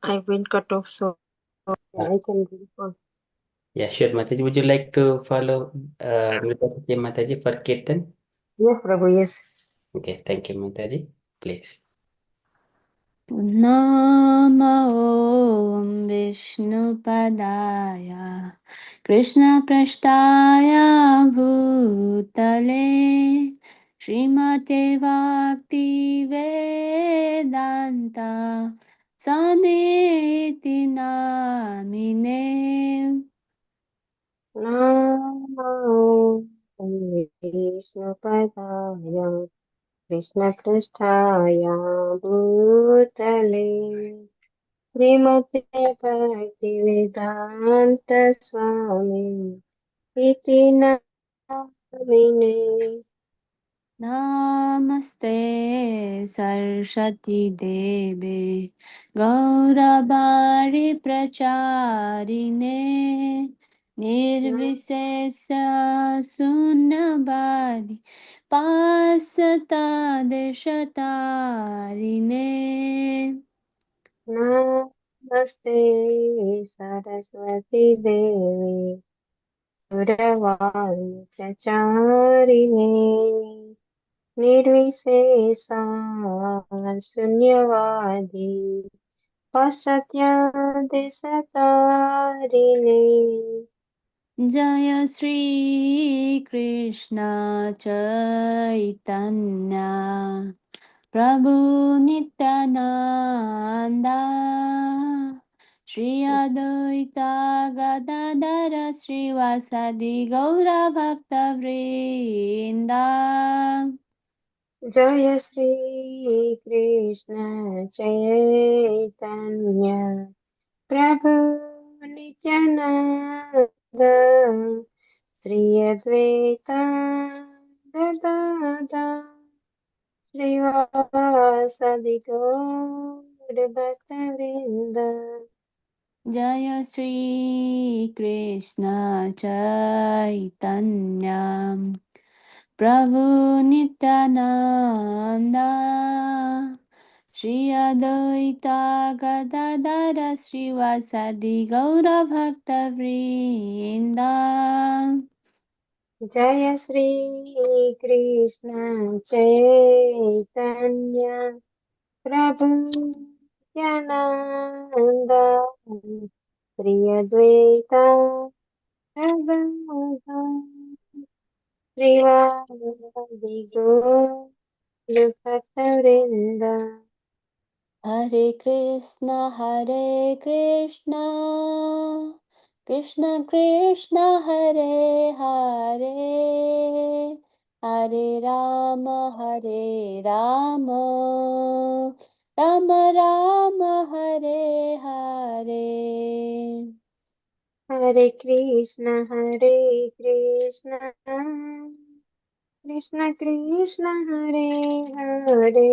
I've been cut off, so I can respond. Yeah, sure, Mataji. Would you like to follow Mitaji Mataji for Kirtan? Yes, Prabhu, yes. Okay, thank you, Mataji. Please. Namo Vishnupadaya Krishna Prashtaya Bhutale Srimate Bhakti Vedanta Samiti Namine Namo Vishnupadaya Krishnapristhaya Bhutale Srimate Bhaktivedanta Swami Iti Namine Namaste Saraswati Deve Gaurabari Pracharine Nirvisesa Sunnabadi Pasata Deshatarine Namaste Saraswati Devi Gurvani Pracharine Nirvisesa Sunyavadi Pasatyadesatarine Jaya Sri Krishna Chaitanya Prabhu Nityananda Shri Advaita Gadadara Srivasadi Gaura Bhakta Vrinda Jaya Sri Krishna Chaitanya Prabhu Nityananda Sri Advaita Gadada Srivasadi Gaur Bhakta Jaya Sri Krishna Chaitanya Prabhu Nityananda Shri Advaita Gadadara Srivasadi Gaura Bhakta Vrinda Jaya Sri Krishna Chaitanya Prabhu Nityananda Sri Advaita Gadadha Srivadi Gaur Bhakta Hare Krishna Krishna Krishna Hare Hare Hare Rama Rama Rama Hare Hare Hare Krishna Krishna Krishna Hare Hare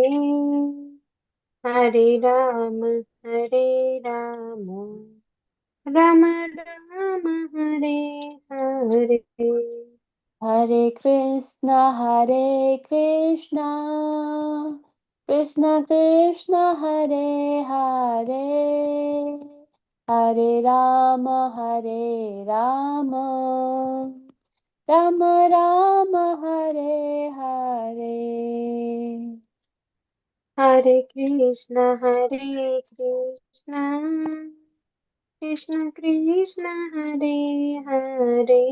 Hare Rama Rama Rama Hare Hare Hare Krishna Krishna Krishna Hare Hare Hare Rama Rama Rama Hare Hare Hare Krishna Krishna Hare Hare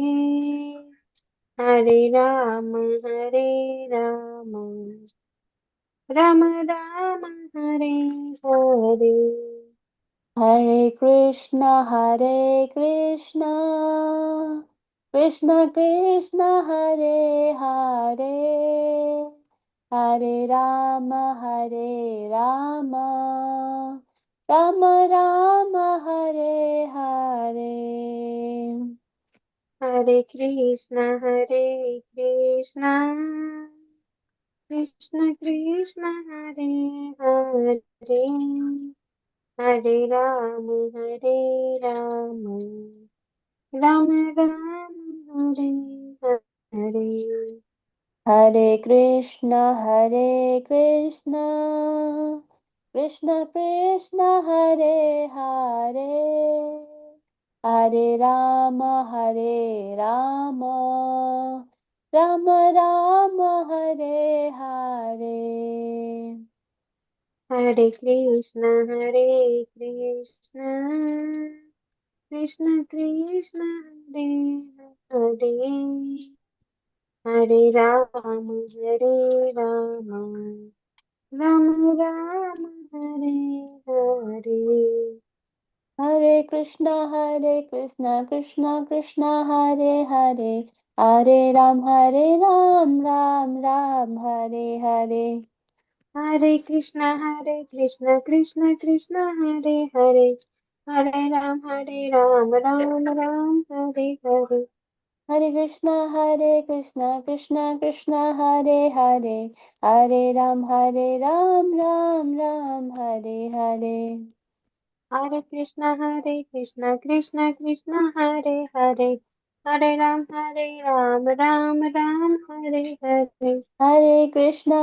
Hare Rama Rama Rama Hare Hare Hare Krishna Krishna Krishna Hare Hare Hare Rama Rama Rama Hare Hare Hare Krishna Krishna Krishna Hare Hare Hare Rama Rama Rama Hare Hare Hare Krishna Krishna Krishna Hare Hare Rama, Rama Rama, Hare Hare. Hare Krishna, Krishna Krishna, Hare Hare, Hare Rama, Rama Rama, Hare Hare. Hare Krishna, Krishna Krishna, Hare Hare, Hare Ram, Ram, Hare Hare. Hare Krishna, Krishna Krishna, Hare Hare, Hare Ram, Ram Ram, Hare Hare. Hare Krishna, Krishna Krishna, Hare Hare, Hare Ram, Ram, Hare Hare. Hare Krishna, Krishna Krishna, Hare Hare, Hare Ram, Ram Ram, Hare Hare. Hare Krishna,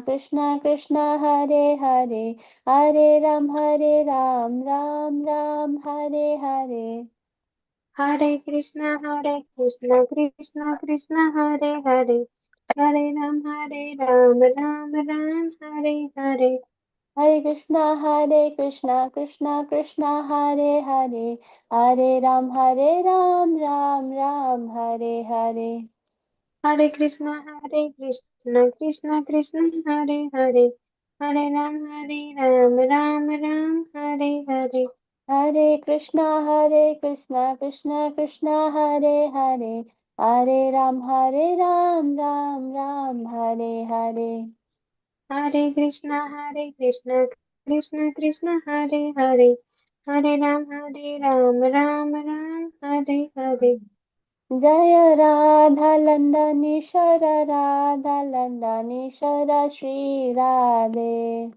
Krishna Krishna, Hare Hare, Hare Ram, Ram, Hare Hare. Hare Krishna, Krishna Krishna, Hare Hare, Hare Ram, Ram Ram, Hare Hare. Hare Krishna, Krishna Krishna, Hare Hare, Hare Ram, Ram, Hare Hare. Hare Krishna, Krishna Krishna, Hare Hare, Hare Ram, Ram Ram, Hare Hare. Hare Krishna, Krishna Krishna, Hare Hare, Hare Ram, Ram, Hare Hare. Hare Krishna, Krishna Krishna, Hare Hare, Hare Ram, Ram Ram, Hare Hare. Jaya Radha Landanishwara, Radha Landanishwara, Shri Radhe.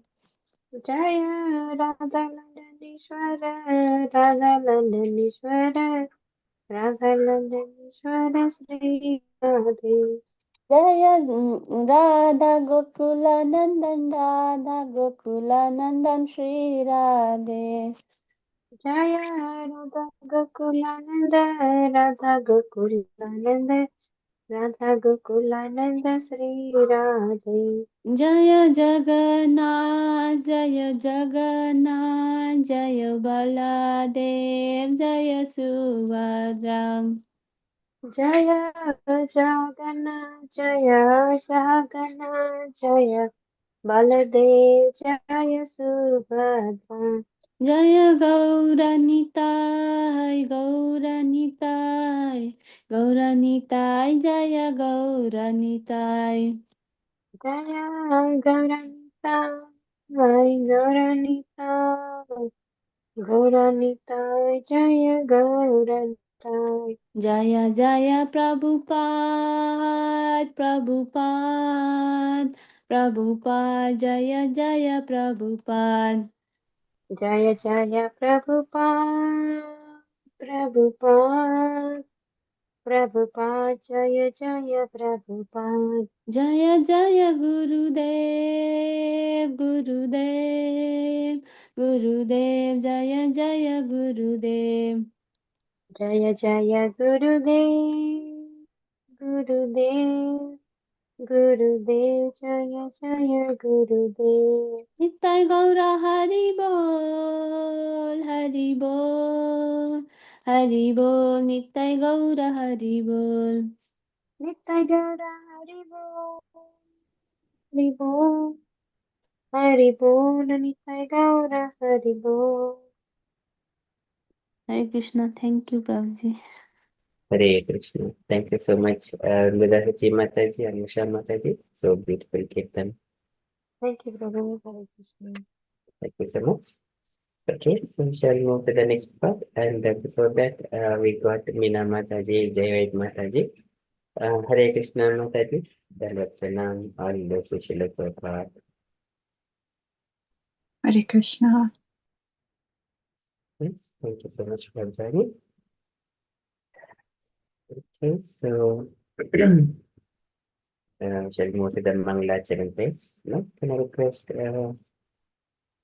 Jaya Radha Landanishwara, Radha Landanishwara, Radha Landanishwara, Sri Radhe. Jaya Radha Gokula Nandan, Radha Gokula Nandan, Shri Radhe. Jaya Radha Gokulananda, Radha Gokulananda, Radha Gokulananda, Sri Radhe. Jaya Jagannath, Jaya Jagannath, Jaya Baladev, Jaya Subhadra. Jaya Jagannath, Jaya Jagannath, Jaya Baladev, Jaya Subhadra. Jaya Gauranitai, Gauranitai, Gauranitai, Jaya Gauranitai. Jaya Gauranita, Gauranita, Gauranita, Jaya Gauranita. Jaya Jaya Prabhupada, Prabhupada, Prabhupada, Jaya Jaya Prabhupada. Jaya Jaya Prabhupada, Prabhupada, Prabhupada, Jaya Jaya Prabhupada. Jaya Jaya Gurudev, Gurudev, Gurudev, Jaya Jaya Gurudev. Jaya Jaya Gurudev, Gurudev, Gurudev, Jaya Jaya Gurudev. Nittai Gaura Hari Bol, Hari Bol, Hari Bol, Nittai Gaura Hari Bol. Nitya Gaura Haribo, Haribo, Haribo, Nitya Gaura Haribo. Hare Krishna, thank you, Prabhuji. Hare Krishna. Thank you so much, Mridhaji Mataji and Usha Mataji. So beautiful Kirtan. Thank you, Prabhu. Hare Krishna. Thank you so much. Okay, so shall we move to the next part? And before that, we got Meena Mataji, Jayavad Mataji, Hare Krishna Mataji, Dalvat Pranam, all the Sushila Prabhupada. Hare Krishna. Thank you so much for joining. Okay, so shall we move to the Mangala Charan page? No, can I request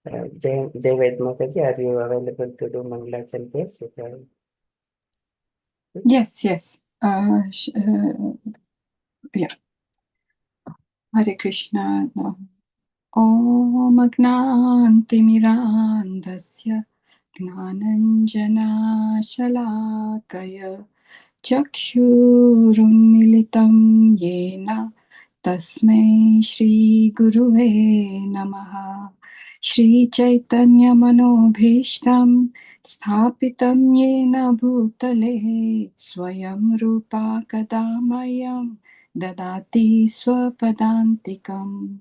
Jai Ved Mataji, are you available to do Mangalachan, please? Yes. Yeah. Hare Krishna. Om Agnantimirandasya Gnananjanashalakaya Chakshurunmilitam Yena Tasmai Shri Guruve Namaha. Shri Chaitanya Manobhishtam Sthapitam Yena Bhutale Swayam Rupa Kadamayam Dadati Swapadantikam.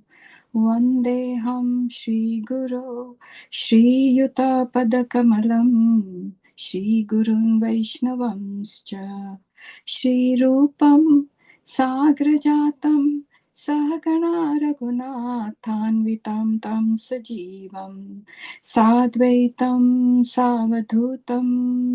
Vandeham Shri Guru Shri Yuta Padakamalam Shri Gurun Vaishnavamscha Shri Rupam Sagrajatam Sahagana Raghunathanvitam Tam Sajivam Sadvaitam Savadhutam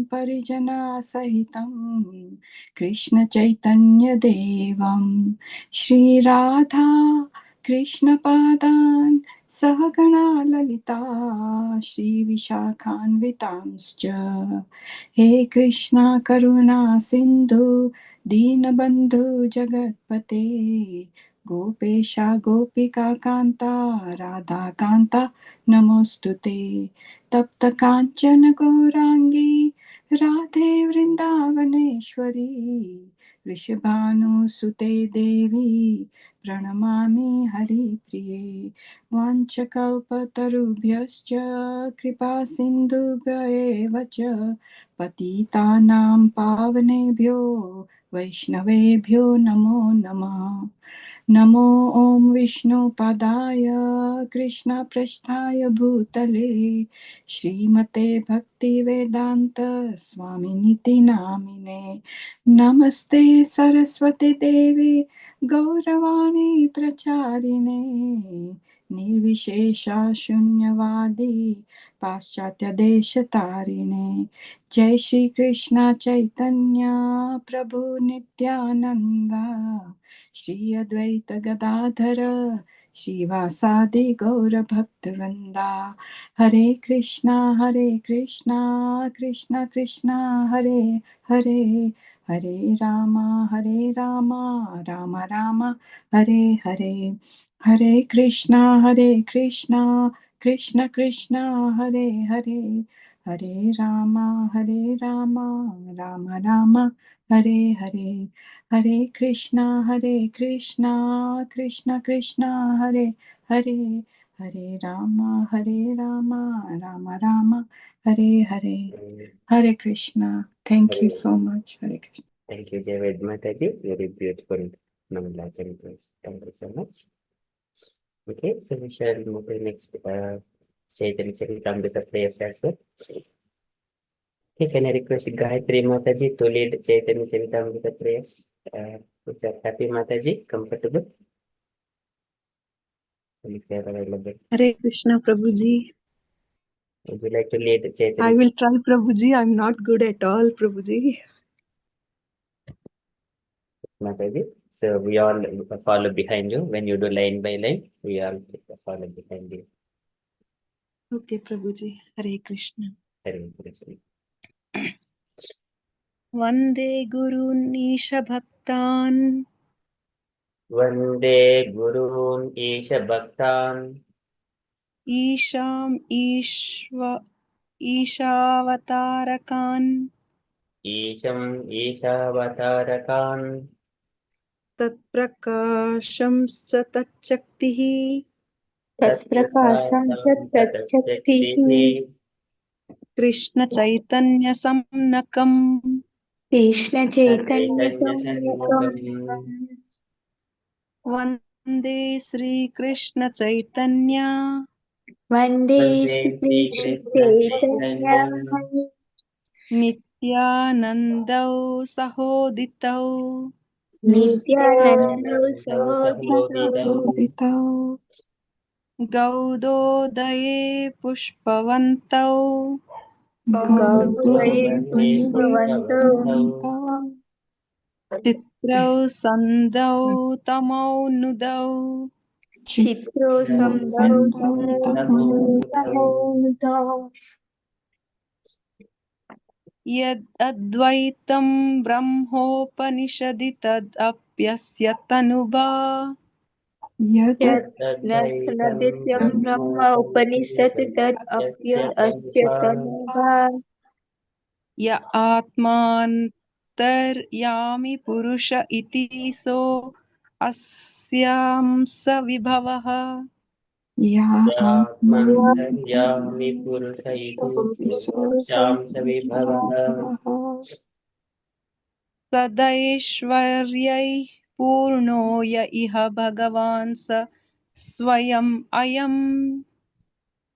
Parijana Sahitam Krishna Chaitanya Devam Shri Radha Krishna Padan Sahagana Lalita Shri Vishakhanvitamscha. He Krishna Karuna Sindhu Dinabandhu Jagatpate Gopesha Gopika Kanta Radha Kanta Namostute Tapta Kanchana Gaurangi Radhe Vrindavaneshwari Vrishabhanu Sute Devi Pranamami Hari Priye Vanchakalpatarubhyascha Kripa Sindhubhya eva cha Patitanam Pavanebhyo Vaishnavebhyo Namo Namah. Namo Om Vishnu Padaya Krishna Prasthaya Bhutale Srimate Bhakti Vedanta Swaminiti Namine Namaste Saraswati Devi Gauravani Pracharine Nirvishesha Shunyavadi Paschatya Deshatarine Jai Shri Krishna Chaitanya Prabhu Nityananda Shri Advaita Gadadhara Shivasadi Gaura Bhaktivinoda Hare Krishna Krishna Krishna Hare Hare Hare Rama Rama Rama Hare Hare Hare Krishna Krishna Krishna Hare Hare Hare Rama Rama Rama Hare Hare Hare Krishna Krishna Krishna Hare Hare Hare Rama Rama Rama Hare Hare Hare Krishna. Thank you so much. Hare Krishna. Thank you, Jai Ved Mataji. Very beautiful Mangalachan, please. Thank you so much. Okay, so we shall move to the next Chaitanya Charitamrita prayers as well. Okay, can I request Gayatri Mataji to lead Chaitanya Charitamrita prayers? If you are happy, Mataji, comfortable? If you are available. Hare Krishna Prabhuji. Would you like to lead I Chaitanya? will try Prabhuji. I'm not good at all, Prabhuji. Mataji. So we all follow behind you. When you do line by line, we all follow behind you. Okay, Prabhuji. Hare Krishna. Hare Krishna. Vande Gurun Isha Bhaktan Vande Gurun Isha Bhaktan Isham Ishavatarakan Isham Ishavatarakan Tatprakashamscha Tatchaktihi तत्प्रकाशं च तच्चक्तिः Krishna Chaitanya Samnakam Chaitanya कृष्णचैतन्यसंयुतं Sannakam Vande Sri Krishna Chaitanya वन्दे Vande Sri Krishna Chaitanya श्रीकृष्णचैतन्यं Nityanandau Sahoditau नित्यानन्दौ Nityananda सहोदितौ Sahodidam Uditau Gaudodaye Pushpavantau गौरवै Gaudodaya पुष्पवन्तौ Pushpavantau Chitrau Sandau Tamau Nudau चित्रो संदौ यद्द्वैतं ब्रह्मोपनिषदि तदप्यस्य तनुभा यद्नद्यं ब्रह्म उपनिषत् तद् अस्य तनुभा य आत्मान्तर्यामि पुरुष इति सो अस्यांस विभवः यात्मन्तर्यामि पुरुष इति सोऽस्यां स विभवः सदैश्वर्यैः पूर्णो य इह भगवान् स स्वयम् अयम्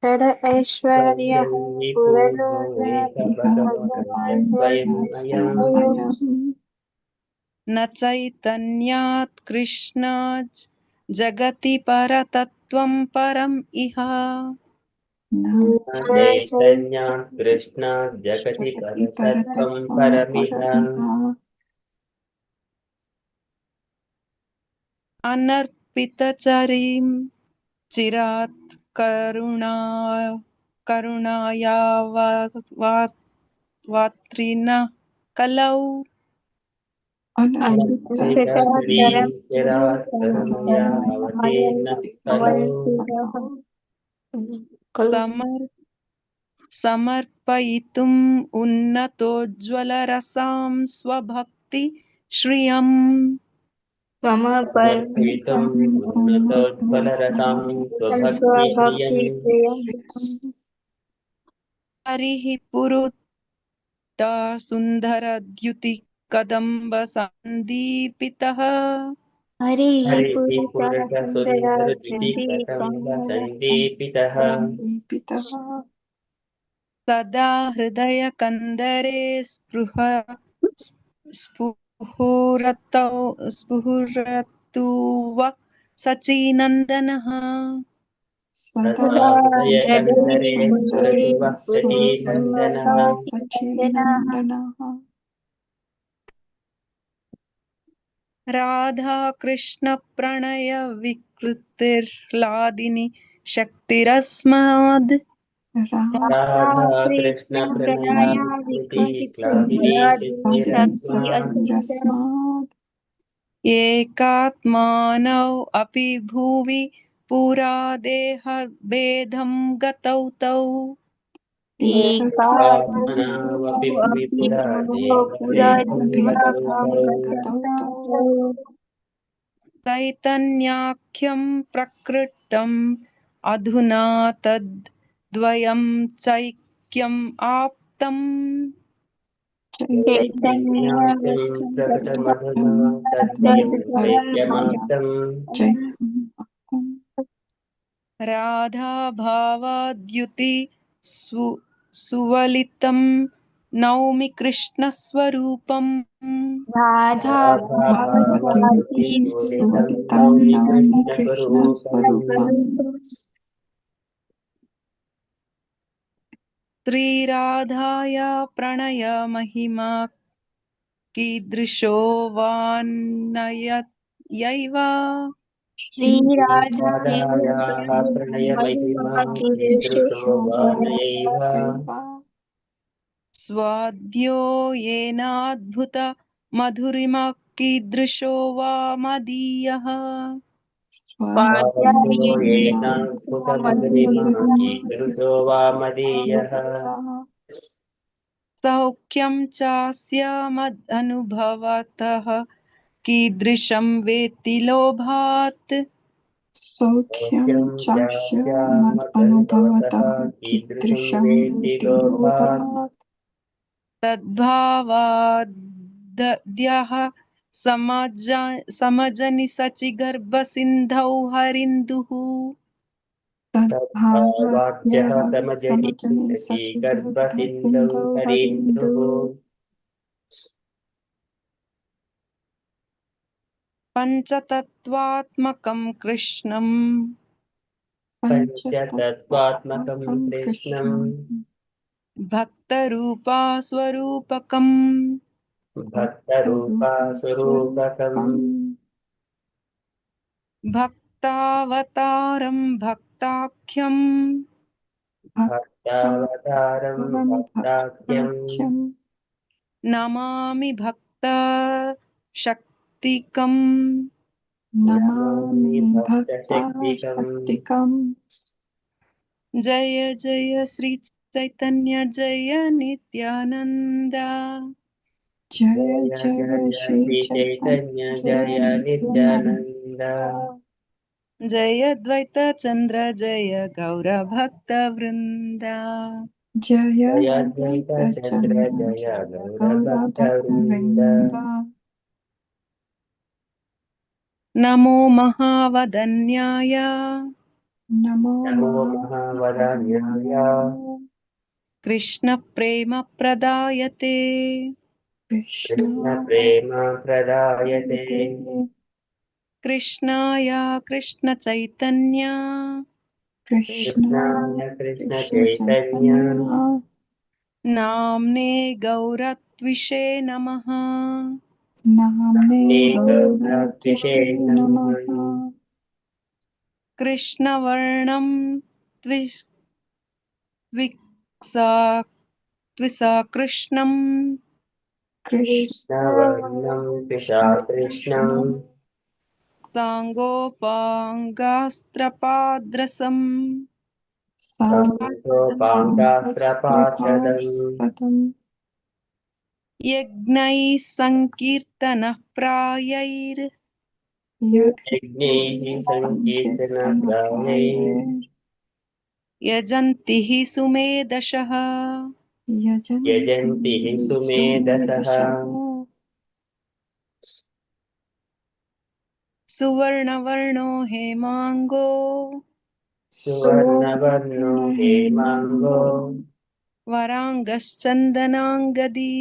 षड ऐश्वर्यः पूर्णो य पूर्णोऽयः इह भगवान् च भगवान् स्वयम् अयम् न चैतन्यात् कृष्णात् जगति परतत्त्वं परम् इह चैतन्यात् कृष्णात् जगति परतत्त्वं परमिह अनर्पितचरीं चिरात् करुणायावात्रिन कलौ श्रीचरात् करुणया अवतीर्णः खलु समर्पयितुम् उन्नतोज्ज्वलरसां स्वभक्ति श्रियम् समर्पयितुम् उन्नतोज्ज्वलरसां स्वभक्तिश्रियम् हरिः पुरुता सुन्दरद्युतिकदम्बसन्दीपितः हरिः हरिः पुरतः पुरुषसुन्दरद्युतिकदम्बसन्दीपितः सदा हृदयकन्दरे स्फुरतु वः सचीनन्दनः सदा हृदयकन्दरे स्फुरतु वः सचीनन्दनः राधाकृष्णप्रणयविकृतिर्लादिनी शक्तिरस्माद् राधा कृष्ण प्रणया विकृति क्लादिनी शक्तिरस्मात् एकात्मानौ अपि भुवि पुरा देहभेदं गतौ तौ आत्मनावपि भुवि पुरा देहभेदं गतौ चैतन्याख्यं प्रकृतम् अधुना तद्द्वयं चैक्यम् आप्तम् चैतन्याख्यं प्रकटमधुना तद्वयं चैक्यमाप्तम् राधाभावाद्युति सुवलितं नौमि कृष्णस्वरूपम् राधाभावाद्युति सुलितं नौमि कृष्णस्वरूपम् श्रीराधाया प्रणयमहिमा कीदृशो वान्नयैव श्रीराधायाः प्रणयमहिमा कीदृशो वानयैव स्वाद्यो येनाद्भुत मधुरिमा कीदृशो वा मदीयः स्वाद्यो येनाद्भुतमधुरिमा कीदृशो वा मदीयः सौख्यं चास्य मदनुभवतः कीदृशं वेत्ति लोभात् सौख्यं चास्यामदनुभवतः कीदृशं वेत्ति लोभात् तद्भावाद्यः समजनि सचिगर्भसिन्धौ हरिन्दुः तद्भावाद्यः समजनि गर्भसिन्धौ हरीन्दुः पञ्चतत्त्वात्मकं कृष्णं पञ्चतत्त्वात्मकं कृष्णं भक्तरूपा स्वरूपकम् भक्तरूपा स्वरूपकम् भक्तावतारं भक्ताख्यं भक्तावतारं भक्तावतारं भक्ताख्यं भक्ताख्यं नमामि भक्त शक्तिकम् नमामि नमामि भक्तशक्तिकम् भक्ताशक्तिकं जय जय श्री चैतन्य जय नित्यानन्द जय जय जय जय श्री श्री चैतन्य चैतन्य जय जय नित्यानंद नित्यानन्द जय द्वैत चन्द्र जय गौरभक्तवृन्द जय जय अद्वैत अद्वैत चन्द्र चन्द्र जय जय गौरभक्तवृन्द गौरभक्तवृन्द नमो महावदन्याय नमो नमो महावदान्याय महावदन्याय कृष्णप्रेमप्रदायते कृष्णाय कृष्णप्रेम प्रदायते प्रदायते कृष्णाय कृष्णचैतन्य कृष्णाय कृष्णाय कृष्ण कृष्णचैतन्य चैतन्य नाम्ने गौरत्विषे नमः नाम्ने गौरविषे गौरद्विषे नमः नमः कृष्णवर्णं द्विक्सा त्विसा कृष्णम् कृष्णवर्णं पिता कृष्ण कृष्णं कृष्णं साङ्गोपाङ्गास्त्रपाद्रसम् साङ्गोपाङ्गास्त्रपार्षदम् साङ्गपाङ्गपार्षदं यज्ञैः सङ्कीर्तनः प्रायैर् यज्ञैः यज्ञैः सङ्कीर्तनप्रायै सङ्कीर्तनप्राये यजन्ति हि सुमेधशः यजन्ति यजन्ति हि सुमेधसः सुमेधसः सुवर्णवर्णो हेमाङ्गो सुवर्णवर्णो हेमाङ्गो सुवर्णहेमाङ्गो वराङ्गश्चन्दनाङ्गदी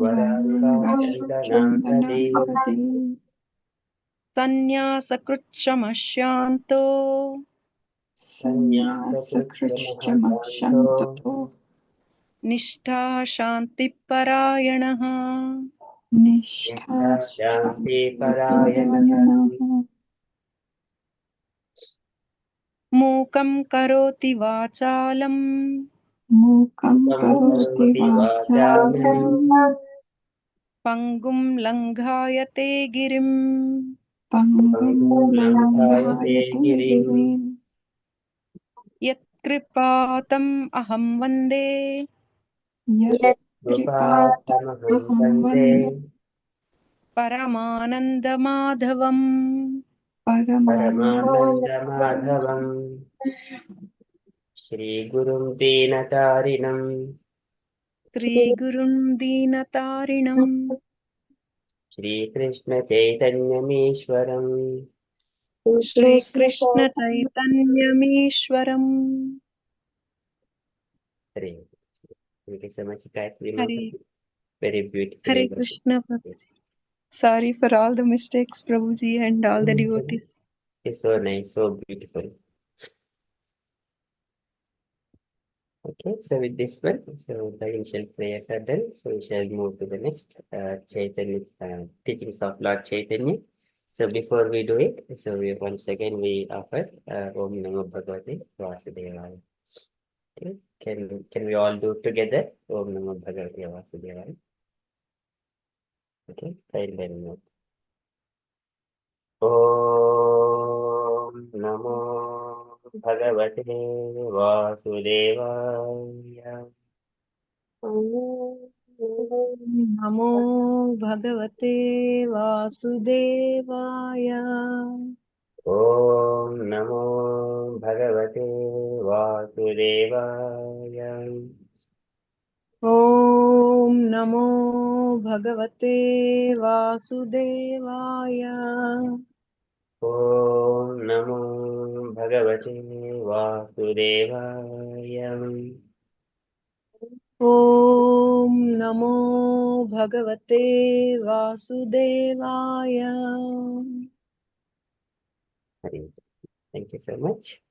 वराङ्गाचन्दनाङ्गदी वरङ्गश्चन्दनाङ्गदी सन्न्यासकृच्छमशान्तो सन्न्यासकृच्छ्रमः सन्न्यासकृच्छ्रमशन्तो निष्ठा शान्तिपरायणः निष्ठा निष्ठा शान्तिपरायणः शान्तिपरायणः मूकं करोति वाचालं मूकं तं करोति करोति वाचालं वाचालं पङ्गुं लङ्घायते गिरिम् पङ्गुं पङ्गुं लङ्घायते लङ्घायते गिरिम् गिरिम् यत्कृपातम् अहं वन्दे कृपातमहं यत्कृपातमहं वन्दे वन्दे परमानन्दमाधवम् परमानन्दमाधवम् श्रीगुरुं दीनतारिणम् श्रीगुरुं दीनतारिणम् श्रीकृष्णचैतन्यमीश्वरम् श्रीकृष्णचैतन्यमीश्वरम् हरे Thank you so much, Gayatri Hare Mataji. Very beautifully Hare worshipped. Krishna Prabhuji. Sorry for all the mistakes, Prabhuji, and all the devotees. It's so nice, so beautiful. Okay, so with this one, so the initial prayers are done. So we shall move to the next Chaitanya teachings of Lord Chaitanya. So before we do it, so we once again we offer Om Namo Bhagavate Vasudevaya. Okay, can we all do together? Om Namo Bhagavate Vasudevaya. Okay, fine then. Om Namo Bhagavate Vasudevaya. नमो भगवते वासुदेवाय Om Namo Bhagavate Vasudevaya. ॐ नमो भगवते वासुदेवाय Om Namo Bhagavate Vasudevaya. ॐ नमो भगवते वासुदेवाय Hari. Thank you so much.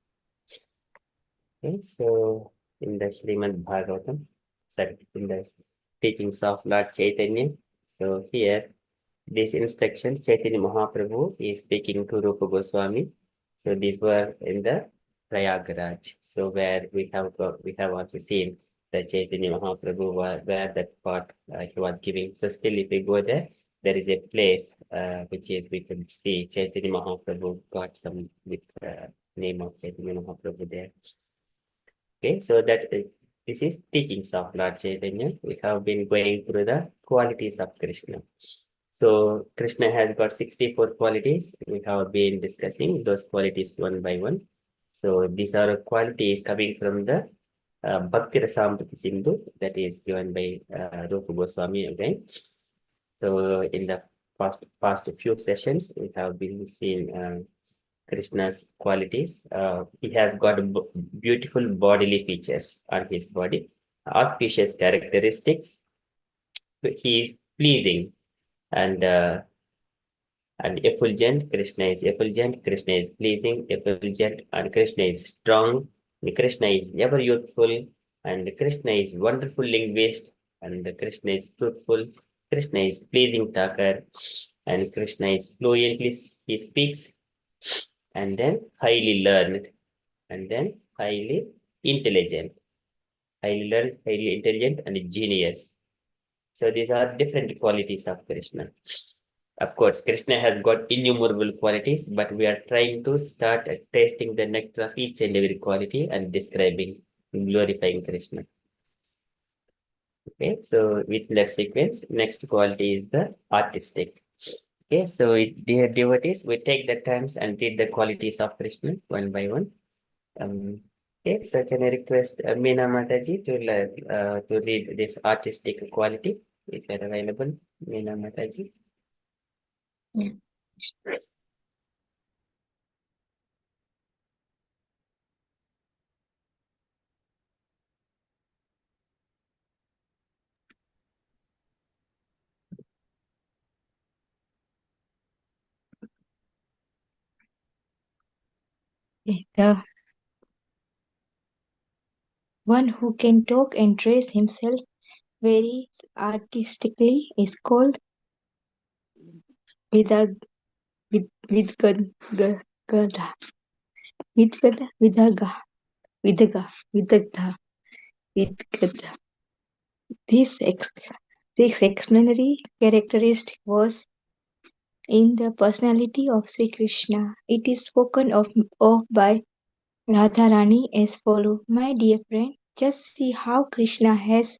Okay, so in the Srimad Bhagavatam, sorry, in the teachings of Lord Chaitanya, so here These instructions, Chaitanya Mahaprabhu is speaking to Rupa Goswami. So these were in the Prayagraj. So where we have also seen the Chaitanya Mahaprabhu where that part he was giving. So still, if we go there, there is a place which is we can see Chaitanya Mahaprabhu got some with name of Chaitanya Mahaprabhu there. Okay, so this is teachings of Lord Chaitanya. We have been going through the qualities of Krishna. So Krishna has got 64 qualities. We have been discussing those qualities one by one. So these are qualities coming from the Bhakti Rasamrita Sindhu that is given by Rupa Goswami again. So in the past few sessions, we have been seeing Krishna's qualities. He has got beautiful bodily features on his body, auspicious characteristics. He is pleasing and effulgent. Krishna is effulgent. Krishna is pleasing, effulgent, and Krishna is strong. Krishna is ever youthful, and Krishna is wonderful linguist, and Krishna is truthful. Krishna is pleasing talker, and Krishna is fluently he speaks, and then highly learned, and then highly intelligent, highly learned, highly intelligent, and genius. So these are different qualities of Krishna. Of course, Krishna has got innumerable qualities, but we are trying to start tasting the nectar of each and every quality and describing, glorifying Krishna. Okay, so with that sequence, next quality is the artistic. Okay, so dear devotees, we take the times and read the qualities of Krishna one by one. Okay, so can I request Meena Mataji to read this artistic quality, if you're available, Meena Mataji. The one who can talk and dress himself very artistically is called Vidag Vidgada Vidaga Vidagda Vidgada. This extraordinary characteristic was in the personality of Sri Krishna. It is spoken of by Radharani as follows: My dear friend, just see how Krishna has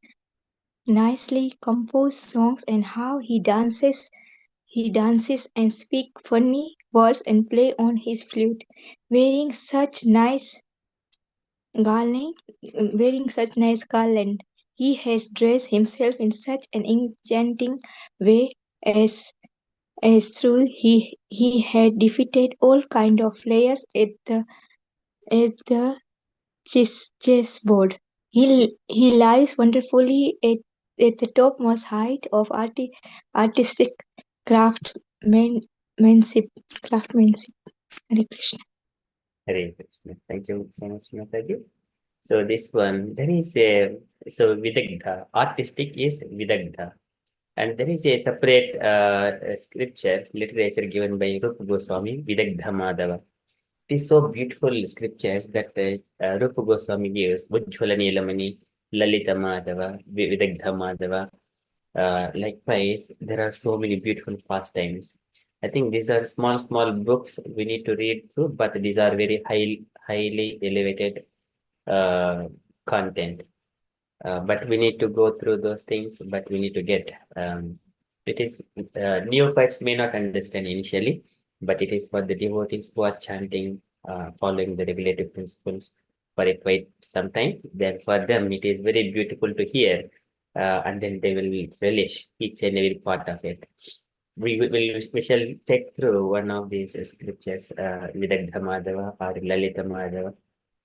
nicely composed songs and how he dances and speaks funny words and play on his flute, wearing such nice garland. He has dressed himself in such an enchanting way as through he had defeated all kind of players at the chessboard. He lives wonderfully at the topmost height of artistic craftsmanship. Hare Krishna. Hare Krishna. Thank you so much, Mataji. So this one, there is so Vidagdha, artistic is Vidagdha. And there is a separate scripture, literature given by Rupa Goswami, Vidagdha Madhava. It is so beautiful scriptures that Rupa Goswami gives, Ujjvala Nilamani, Lalita Madhava, Vidagdha Madhava. Likewise, there are so many beautiful pastimes. I think these are small books we need to read through, but these are very highly elevated content. But we need to go through those things, but we need to get it is neophytes may not understand initially, but it is for the devotees who are chanting, following the regulative principles for a quite some time. Then for them it is very beautiful to hear, and then they will relish each and every part of it. We shall take through one of these scriptures, Vidagdha Madhava or Lalita Madhava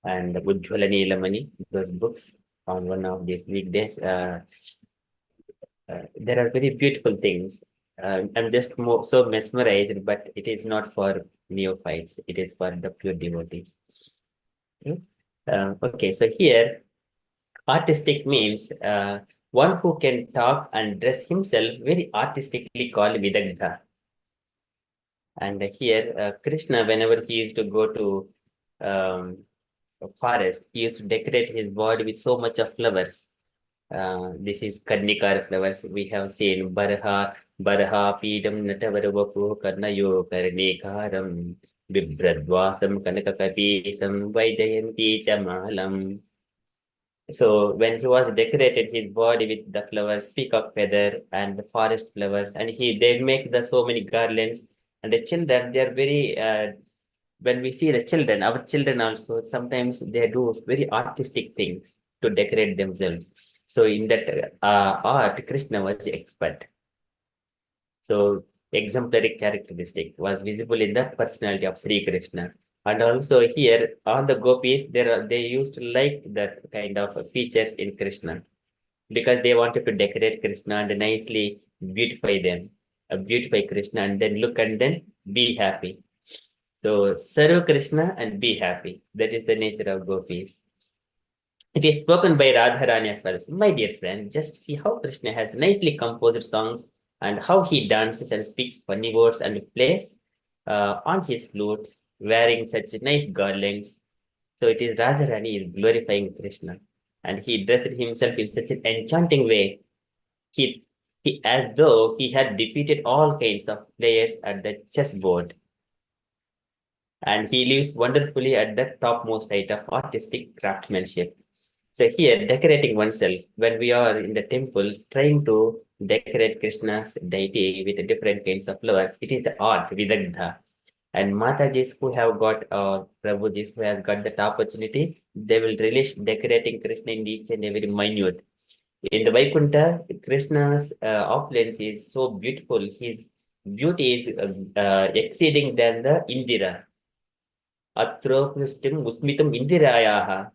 and Ujjvala Nilamani, those books on one of these weekdays. There are very beautiful things. I'm just so mesmerized, but it is not for neophytes. It is for the pure devotees. Okay, okay, so here artistic means one who can talk and dress himself very artistically called Vidagdha. And here, Krishna, whenever he used to go to a forest, he used to decorate his body with so much of flowers. This is Karnikar flowers. We have seen Baraha, Pidam, Natavarapu, Karnayo, Karnikaram, Bibradvasam, Kanakakapisam, Vaijayanti Chamalam. So when he was decorated his body with the flowers, peacock feather and the forest flowers, and they make the so many garlands. And the children, they are very when we see the children, our children also sometimes they do very artistic things to decorate themselves. So in that art, Krishna was expert. So exemplary characteristic was visible in the personality of Sri Krishna. And also here, all the gopis, they used to like that kind of features in Krishna because they wanted to decorate Krishna and nicely beautify them, beautify Krishna, and then look and then be happy. So serve Krishna and be happy. That is the nature of gopis. It is spoken by Radharani as well. My dear friend, just see how Krishna has nicely composed songs and how he dances and speaks funny words and plays on his flute, wearing such nice garlands. So it is Radharani is glorifying Krishna. And he dressed himself in such an enchanting way. He, he as though he had defeated all kinds of players at the chessboard. And he lives wonderfully at the topmost height of artistic craftsmanship. So here, decorating oneself, when we are in the temple trying to decorate Krishna's deity with different kinds of flowers, it is the art, Vidagdha. And Matajis who have got, Prabhujis who has got that opportunity, they will relish decorating Krishna in each and every minute. In the Vaikuntha, Krishna's opulence is so beautiful. His beauty is exceeding than the Indira. Atropustim Musmitam Indirayaha.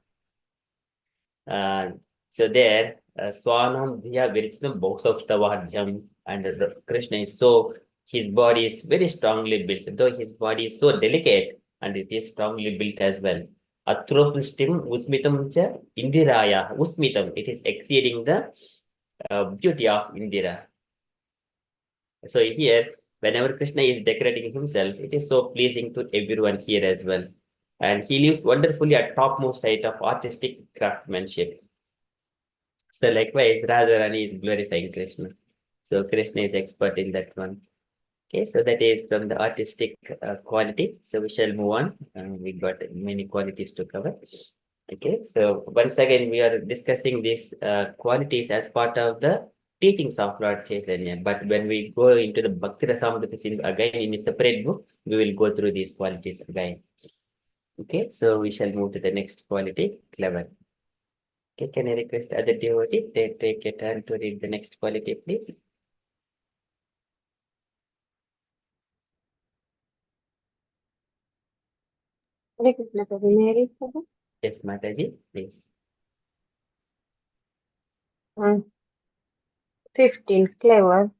So there, Swanam Dhiya Virichitam Bhoksaustavadyam, and Krishna is so, his body is very strongly built, though his body is so delicate and it is strongly built as well. Atropustim Usmitam cha Indiraya. Usmitam, it is exceeding the beauty of Indira. So here, whenever Krishna is decorating himself, it is so pleasing to everyone here as well. And he lives wonderfully at topmost height of artistic craftsmanship. So likewise, Radharani is glorifying Krishna. So Krishna is expert in that one. Okay, so that is from the artistic quality. So we shall move on. We got many qualities to cover. Okay, so once again, we are discussing these qualities as part of the teachings of Lord Chaitanya. But when we go into the Bhakti Rasamrita again in a separate book, we will go through these qualities again. Okay, so we shall move to the next quality, clever. Okay, can I request other devotee to take a turn to read the next quality, please? Hare Krishna, Prabhu. May I read, Prabhu? Yes, Mataji, please. 15. Clever.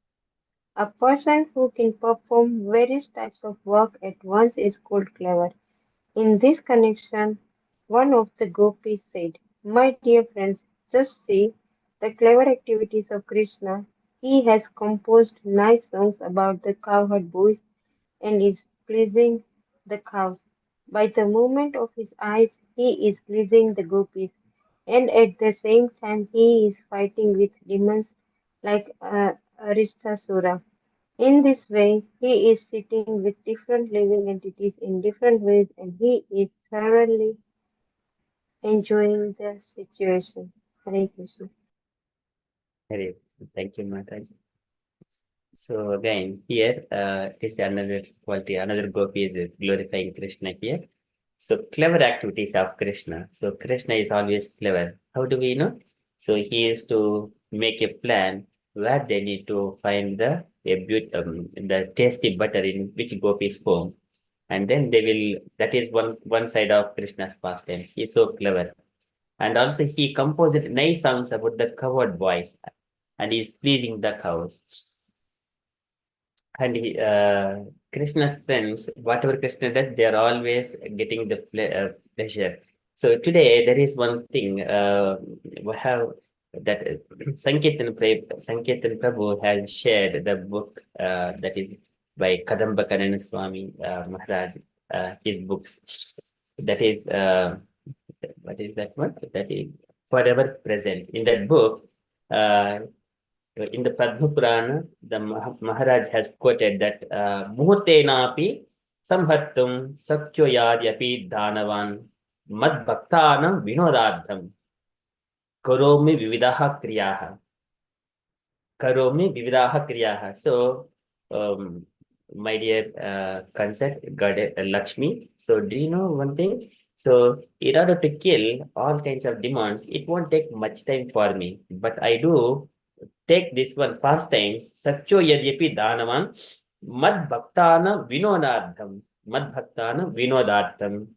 A person who can perform various types of work at once is called clever. In this connection, one of the gopis said, "My dear friends, just see the clever activities of Krishna. He has composed nice songs about the cowherd boys and is pleasing the cows. By the movement of his eyes, he is pleasing the gopis, and at the same time, he is fighting with demons like Aristasura. In this way, he is sitting with different living entities in different ways, and he is thoroughly enjoying the situation." Hare Krishna. Hare, thank you, Mataji. So again, here it is another quality, another gopi is glorifying Krishna here. So clever activities of Krishna. So Krishna is always clever. How do we know? So he is to make a plan where they need to find the tasty butter in which gopi's home. And then they will, that is one side of Krishna's pastimes. He is so clever. And also he composed nice songs about the cowherd boys and he is pleasing the cows. And Krishna's friends, whatever Krishna does, they are always getting the pleasure. So today there is one thing we have that Sankirtan Prabhu has shared the book that is by Kadamba Kanana Swami Maharaj, his books. That is, what is that one? That is forever present. In that book, in the Padma Purana, the Maharaj has quoted that Muhurtenapi Samhattum Sakyoyadyapi Dhanavan Mad Bhaktanam Vinodardham Karomi Vividaha Kriyaha. Karomi Vividaha Kriyaha. So, my dear concept, Goddess Lakshmi. So, do you know one thing? So, in order to kill all kinds of demons, it won't take much time for me. But I do take this one pastimes. Satyo Yadyapi Dhanavan Mad Bhaktana Vinodardham. Mad Bhaktana Vinodardham.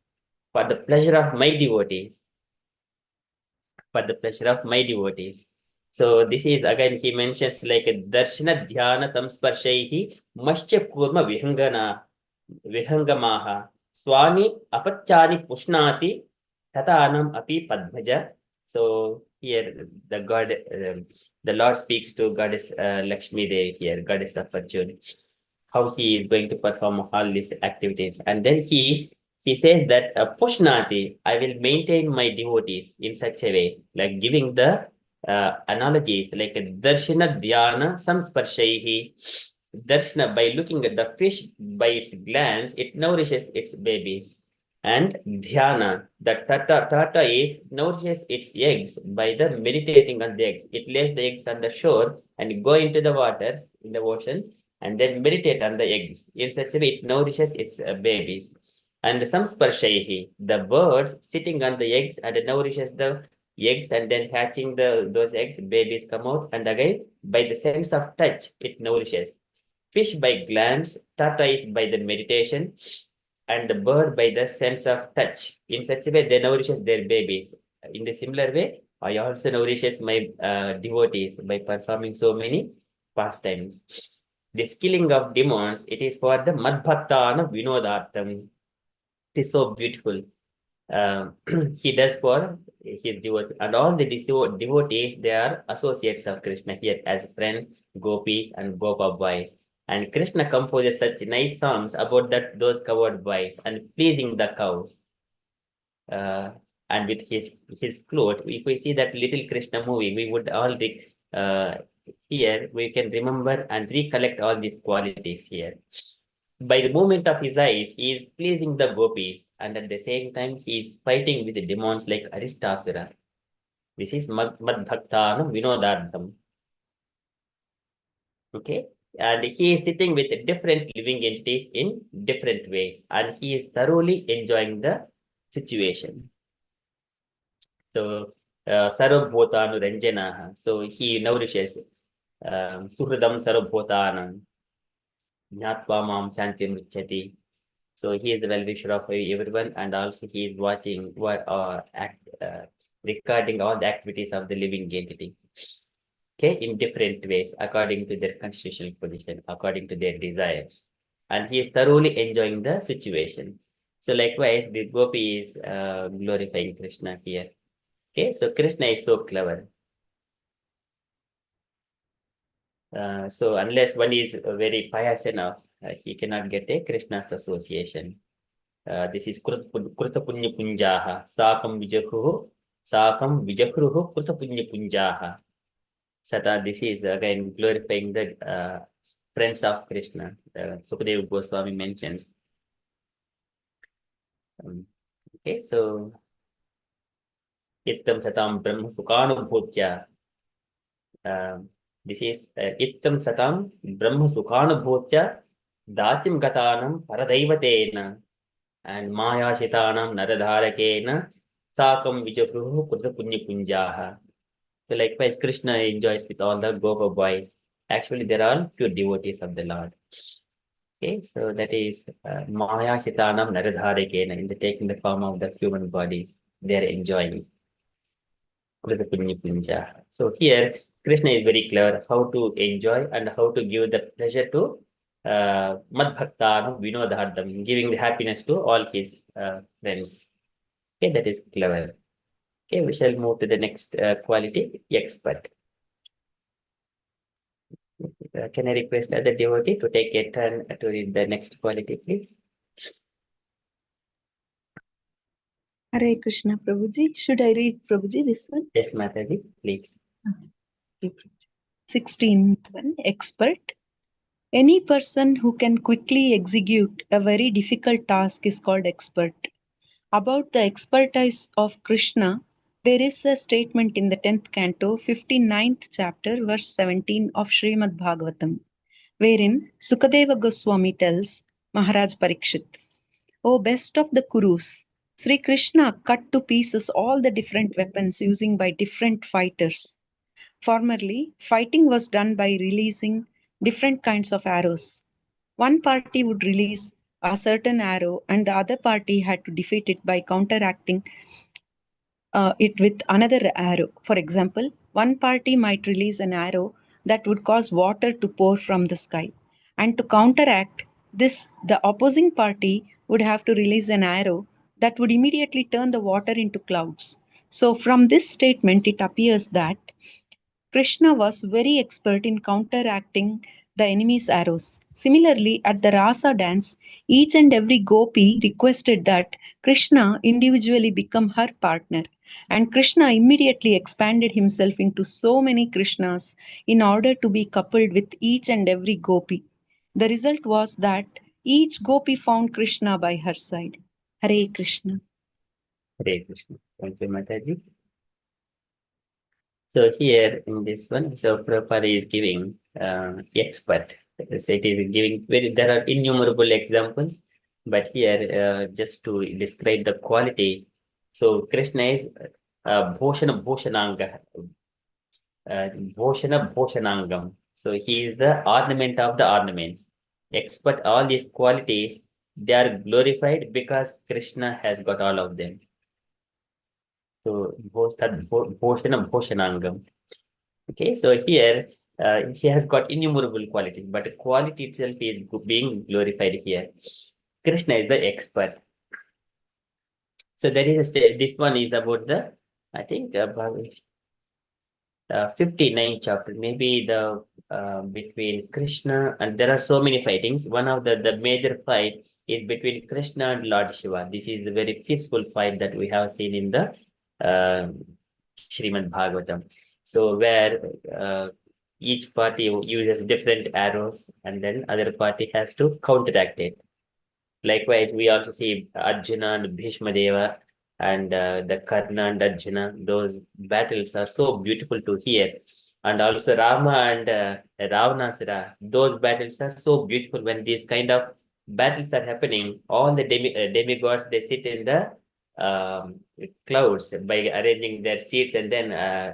For the pleasure of my devotees. For the pleasure of my devotees. So this is again he mentions like a darshana dhyana samsparshaihi mascha kurma vihangamaha swani apachani pushnati tatanam api padmaja. So here the God, the Lord speaks to Goddess Lakshmi Devi here, Goddess of Fortune, how he is going to perform all these activities. And then he says that Pushnati, I will maintain my devotees in such a way, like giving the analogies like a Darshana Dhyana Samsparshaihi. Darshana, by looking at the fish by its glands, it nourishes its babies. And Dhyana, the tata is nourishes its eggs by the meditating on the eggs. It lays the eggs on the shore and go into the waters in the ocean and then meditate on the eggs. In such a way, it nourishes its babies. And samsparshaihi, the birds sitting on the eggs and nourishes the eggs and then hatching those eggs, babies come out, and again by the sense of touch, it nourishes. Fish by glance, tortoise by the meditation, and the bird by the sense of touch. In such a way, they nourishes their babies. In the similar way, I also nourishes my devotees by performing so many pastimes. This killing of demons, it is for the Madbhaktana Vinodartham. It is so beautiful. He does for his devotees. And all the devotees, they are associates of Krishna here as friends, gopis, and gopa boys. And Krishna composes such nice songs about those covered boys and pleasing the cows. And with his flute, if we see that little Krishna movie, we would all here we can remember and recollect all these qualities here. By the movement of his eyes, he is pleasing the gopis, and at the same time, he is fighting with the demons like Aristasura. This is Madbhaktanam Vinodardham. Okay, and he is sitting with different living entities in different ways, and he is thoroughly enjoying the situation. So, Sarvabhutanu Ranjanaha. So he nourishes Suhridam Sarvabhutanam. Jnatva Mam Santi Mrichati. So he is the well-wisher of everyone, and also he is watching recording all the activities of the living entity. Okay, in different ways, according to their constitutional position, according to their desires. And he is thoroughly enjoying the situation. So likewise, the gopi is glorifying Krishna here. Okay, so Krishna is so clever. So unless one is very pious enough, he cannot get a Krishna's association. This is Kruta Punya Punjaha, Sakam Vijakruhu Kruta Punya Punjaha. Sata, this is again glorifying the friends of Krishna. Sukadeva Goswami mentions. Okay, so Ittam Satam Brahma Sukhanubhutya. This is Ittam Satam Brahma Sukhanubhutya Dasim Gatanam Paradaivatena and Maya Shitanam Naradharakena Sakam Vijapruhu Kruta Punya Punjaha. So likewise, Krishna enjoys with all the Gopa boys. Actually, they are all pure devotees of the Lord. Okay, so that is Maya Shitanam Naradharakena, in the taking the form of the human bodies. They are enjoying. So here, Krishna is very clever how to enjoy and how to give the pleasure to Madbhaktanam Vinodhardam, giving the happiness to all his friends. Okay, that is clever. Okay, we shall move to the next quality, expert. Can I request other devotee to take a turn to read the next quality, please? Hare Krishna, Prabhuji. Should I read, Prabhuji, this one? Yes, Mataji, please. Okay, Prabhuji. 16th one, expert. Any person who can quickly execute a very difficult task is called expert. About the expertise of Krishna, there is a statement in the 10th canto, 59th chapter, verse 17 of Srimad Bhagavatam, wherein Sukadeva Goswami tells Maharaj Parikshit, O best of the Kurus, Sri Krishna cut to pieces all the different weapons using by different fighters. Formerly, fighting was done by releasing different kinds of arrows. One party would release a certain arrow, and the other party had to defeat it by counteracting it with another arrow. For example, one party might release an arrow that would cause water to pour from the sky. And to counteract this, the opposing party would have to release an arrow that would immediately turn the water into clouds. So, from this statement, it appears that Krishna was very expert in counteracting the enemy's arrows. Similarly, at the Rasa dance, each and every gopi requested that Krishna individually become her partner. And Krishna immediately expanded himself into so many Krishnas in order to be coupled with each and every gopi. The result was that each gopi found Krishna by her side. Hare Krishna. Hare Krishna. Thank you, Mataji. So here in this one, so Prabhupada is giving expert. So it is giving there are innumerable examples, but here just to describe the quality. So Krishna is Bhoshana Bhoshananga, Bhoshana Bhoshanangam. So he is the ornament of the ornaments. Expert, all these qualities, they are glorified because Krishna has got all of them. So Bhoshana Bhoshanangam. Okay, so here he has got innumerable qualities, but the quality itself is being glorified here. Krishna is the expert. So there is this one is about the, I think, 59th chapter, maybe the between Krishna, and there are so many fightings. One of the major fight is between Krishna and Lord Shiva. This is the very peaceful fight that we have seen in the Srimad Bhagavatam. So where each party uses different arrows, and then other party has to counteract it. Likewise, we also see Arjuna and Bhishma Deva and the Karna and Arjuna. Those battles are so beautiful to hear. And also Rama and Ravanasura. Those battles are so beautiful when these kind of battles are happening. All the demigods, they sit in the clouds by arranging their seats and then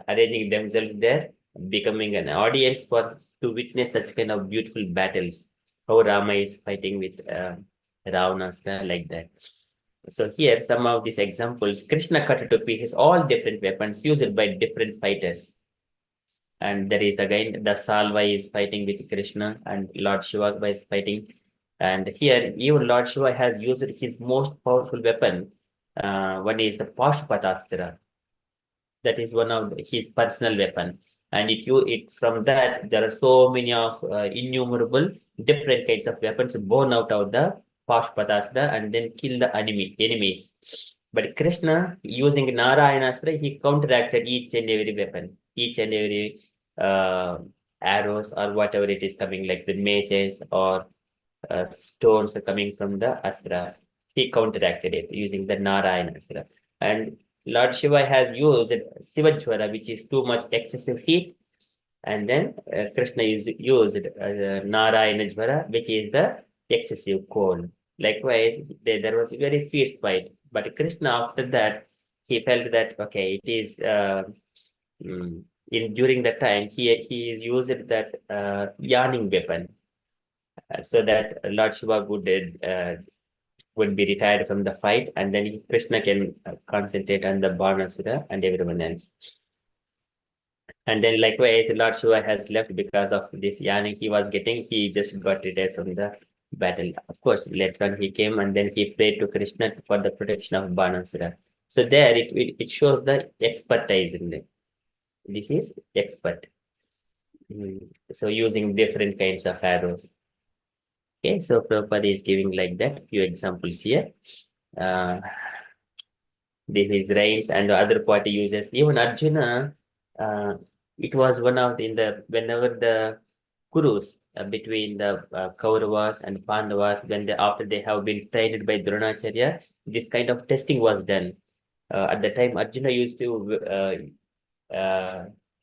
arranging themselves there, becoming an audience for to witness such kind of beautiful battles. How Rama is fighting with Ravanasura like that. So here some of these examples, Krishna cut to pieces all different weapons used by different fighters. And there is again the Salva is fighting with Krishna and Lord Shiva is fighting. And here even Lord Shiva has used his most powerful weapon. One is the Pashpatastra. That is one of his personal weapon. And from that there are so many of innumerable different kinds of weapons born out of the Pashpatastra and then kill the enemies. But Krishna, using Narayanastra, he counteracted each and every weapon, each and every arrows or whatever it is coming, like the maces or stones are coming from the astra. He counteracted it using the Narayanastra. And Lord Shiva has used Sivajwara, which is too much excessive heat. And then Krishna used Narayanajvara, which is the excessive cold. Likewise, there was a very fierce fight. But Krishna, after that, he felt that, okay, it is during that time, he is used that yarning weapon so that Lord Shiva would be retired from the fight, and then Krishna can concentrate on the Banasura and everyone else. And then likewise, Lord Shiva has left because of this yarning he was getting. He just got retired from the battle. Of course, later on he came and then he prayed to Krishna for the protection of Banasura. So there it shows the expertise in it. This is expert. So using different kinds of arrows. Okay, so Prabhupada is giving like that few examples here. This is rains, and the other party uses even Arjuna. It was one of whenever the Kurus between the Kauravas and Pandavas, when after they have been trained by Dronacharya, this kind of testing was done. At the time, Arjuna used to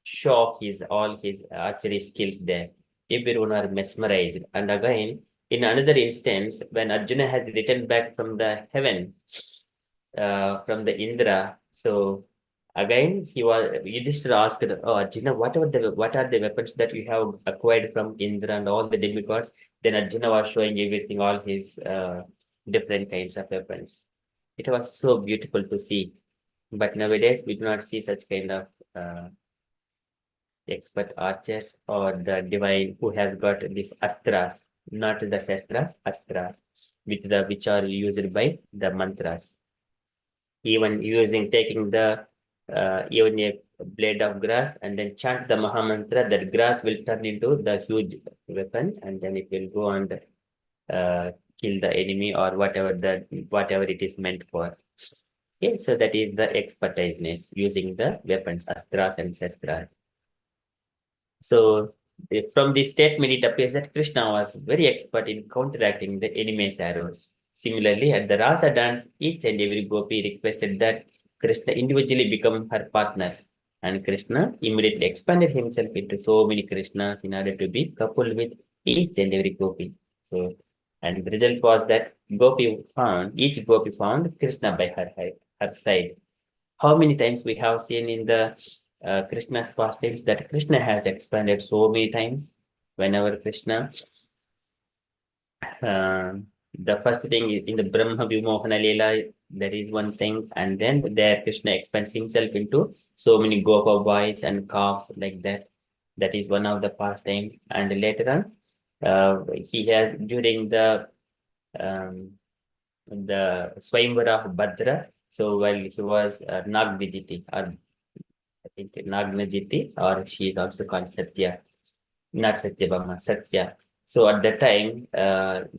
show off all his archery skills there. Everyone are mesmerized. And again, in another instance, when Arjuna has returned back from the heaven, from the Indra, so again Yudhishthira asked, "Oh Arjuna, what are the weapons that you have acquired from Indra and all the demigods?" Then Arjuna was showing everything, all his different kinds of weapons. It was so beautiful to see. But nowadays we do not see such kind of expert archers or the divine who has got these astras, not the shastras, astras, which are used by the mantras. Even taking the even a blade of grass and then chant the Mahamantra, that grass will turn into the huge weapon, and then it will go and kill the enemy or whatever it is meant for. Okay, so that is the expertise using the weapons, astras and shastras. So from this statement, it appears that Krishna was very expert in counteracting the enemy's arrows. Similarly, at the Rasa dance, each and every gopi requested that Krishna individually become her partner. And Krishna immediately expanded himself into so many Krishnas in order to be coupled with each and every gopi. So, and the result was that each gopi found Krishna by her side. How many times we have seen in the Krishna's pastimes that Krishna has expanded so many times. Whenever Krishna, the first thing is in the Brahma Vimohana Leela, there is one thing, and then there Krishna expands himself into so many Gopa boys and calves like that. That is one of the pastime. And later on, he has during the Swayamvara of Bhadra. So while he was Nag Vijiti, or I think Nagnajiti, or she is also called Satya, not Satyabhama, Satya. So at that time,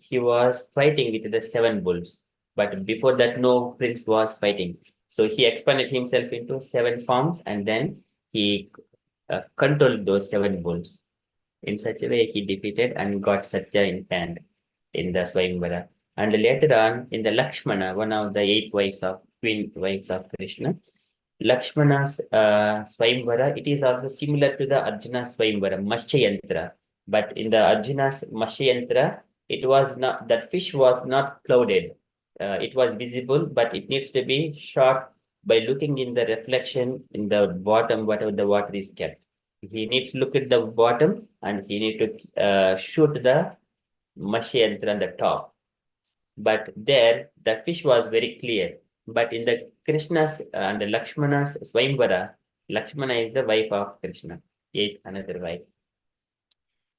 he was fighting with the 7 bulls. But before that, no prince was fighting. So he expanded himself into 7 forms, and then he controlled those 7 bulls. In such a way, he defeated and got Satya in hand in the Swayamvara. And later on, in the Lakshmana, one of the 8 twin wives of Krishna, Lakshmana's Swayamvara, it is also similar to the Arjuna Swayamvara, Mashyayantra. But in the Arjuna's Mashyayantra, it was not, that fish was not clouded. It was visible, but it needs to be shot by looking in the reflection in the bottom, whatever the water is kept. He needs to look at the bottom and he needs to shoot the Mashyayantra on the top. But there, the fish was very clear. But in the Krishna's and the Lakshmana's Swayamvara, Lakshmana is the wife of Krishna, yet another wife.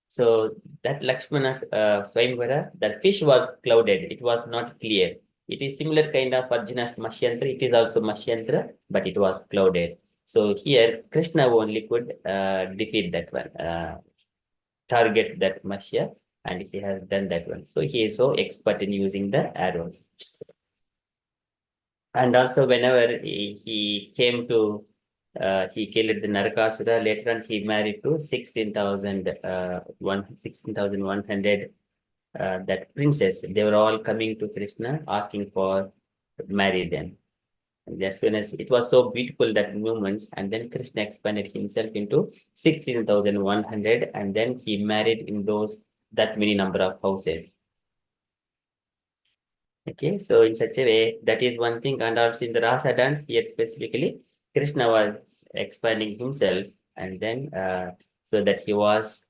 So that Lakshmana's Swayamvara, that fish was clouded. It was not clear. It is similar kind of Arjuna's Mashyantra. It is also Mashyantra, but it was clouded. So here, Krishna only could defeat that one, target that Mashya, and he has done that one. So he is so expert in using the arrows. And also whenever he came to, he killed the Narakasura, later on he married to 16,100 that princess. They were all coming to Krishna asking for marry them. And as soon as it was so beautiful that movements, and then Krishna expanded himself into 16,100, and then he married in that many number of houses. Okay, so in such a way, that is one thing. And also in the Rasa dance, here specifically, Krishna was expanding himself, and then so that he was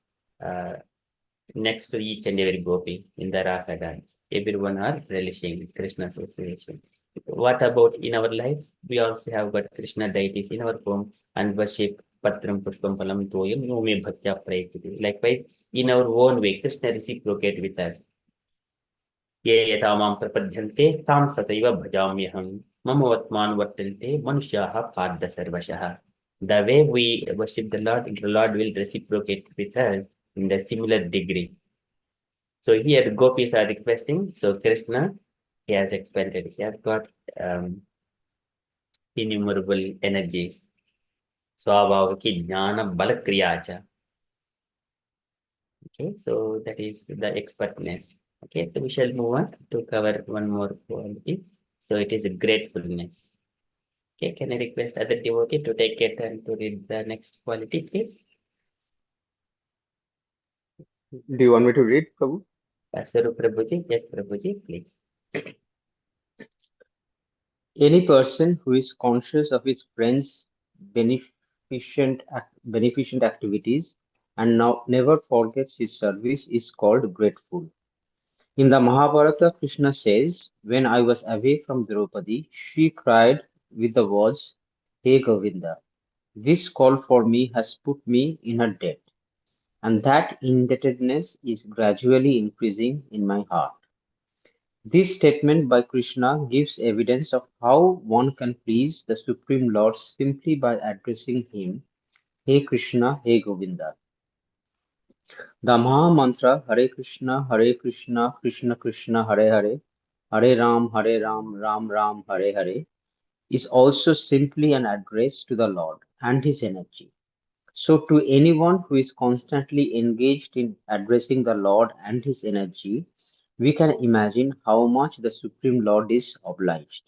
next to each and every gopi in the Rasa dance. Everyone are relishing Krishna's association. What about in our lives? We also have got Krishna deities in our home and worship Patram Pushpam Palam Toyam Nome Bhaktya Prayati. Likewise, in our own way, Krishna reciprocate with us. ये यथा मां प्रपद्यन्ते तां सतैव भजाम्यहम्. Mamavatman Vatante Manushaha Padda Sarvashaha. The way we worship the Lord will reciprocate with us in the similar degree. So here the gopis are requesting. So Krishna, he has expanded. He has got innumerable energies. Swabhavaki Jnana Balakriyacha. Okay, so that is the expertness. Okay, so we shall move on to cover one more quality. So it is a gratefulness. Okay, can I request other devotee to take it and to read the next quality, please? Do you want me to read, Prabhu? Saru Prabhuji, yes, Prabhuji, please. Any person who is conscious of his friend's beneficent activities and now never forgets his service is called grateful. In the Mahabharata, Krishna says, "When I was away from Draupadi, she cried with the words, 'Hey Govinda, this call for me has put me in her debt, and that indebtedness is gradually increasing in my heart.'" This statement by Krishna gives evidence of how one can please the Supreme Lord simply by addressing him, "Hey Krishna, Hey Govinda." The Maha Mantra, Hare Krishna, Krishna Krishna, Hare Hare, Hare Ram, Ram Ram, Hare Hare, is also simply an address to the Lord and his energy. So, to anyone who is constantly engaged in addressing the Lord and his energy, we can imagine how much the Supreme Lord is obliged.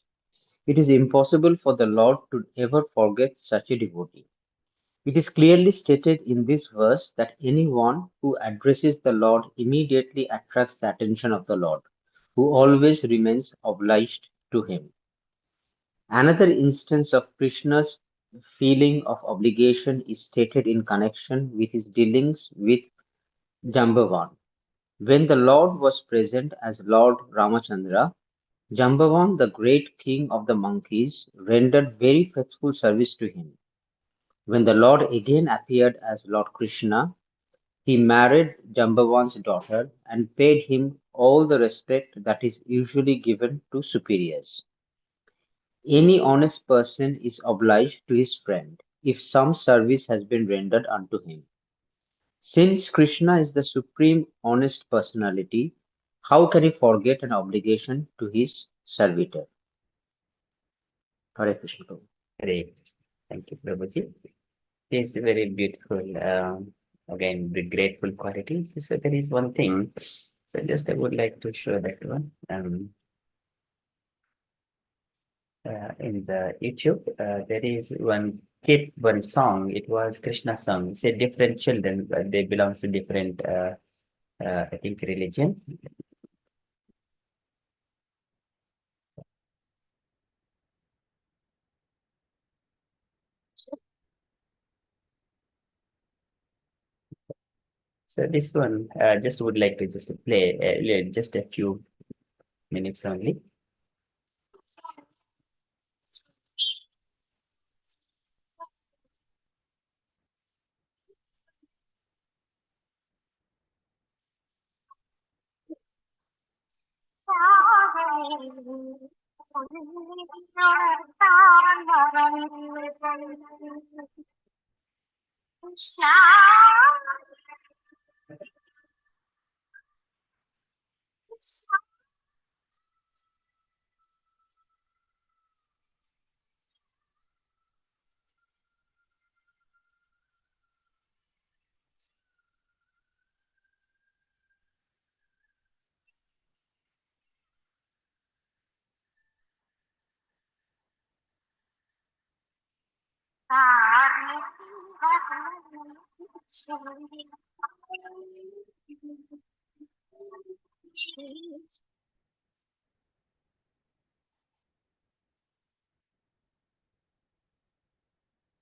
It is impossible for the Lord to ever forget such a devotee. It is clearly stated in this verse that anyone who addresses the Lord immediately attracts the attention of the Lord, who always remains obliged to him. Another instance of Krishna's feeling of obligation is stated in connection with his dealings with Jambavan. When the Lord was present as Lord Ramachandra, Jambavan, the great king of the monkeys, rendered very faithful service to him. When the Lord again appeared as Lord Krishna, he married Jambavan's daughter and paid him all the respect that is usually given to superiors. Any honest person is obliged to his friend if some service has been rendered unto him. Since Krishna is the supreme honest personality, how can he forget an obligation to his servitor? Hare Krishna. Prabhu. Hare Krishna. Thank you, Prabhuji. It is very beautiful. Again, the grateful quality. So there is one thing. So just I would like to show that one. In the YouTube, there is one kid, one song. It was Krishna song. It's a different children, but they belong to different, I think, religion. So this one, just would like to just play just a few minutes only.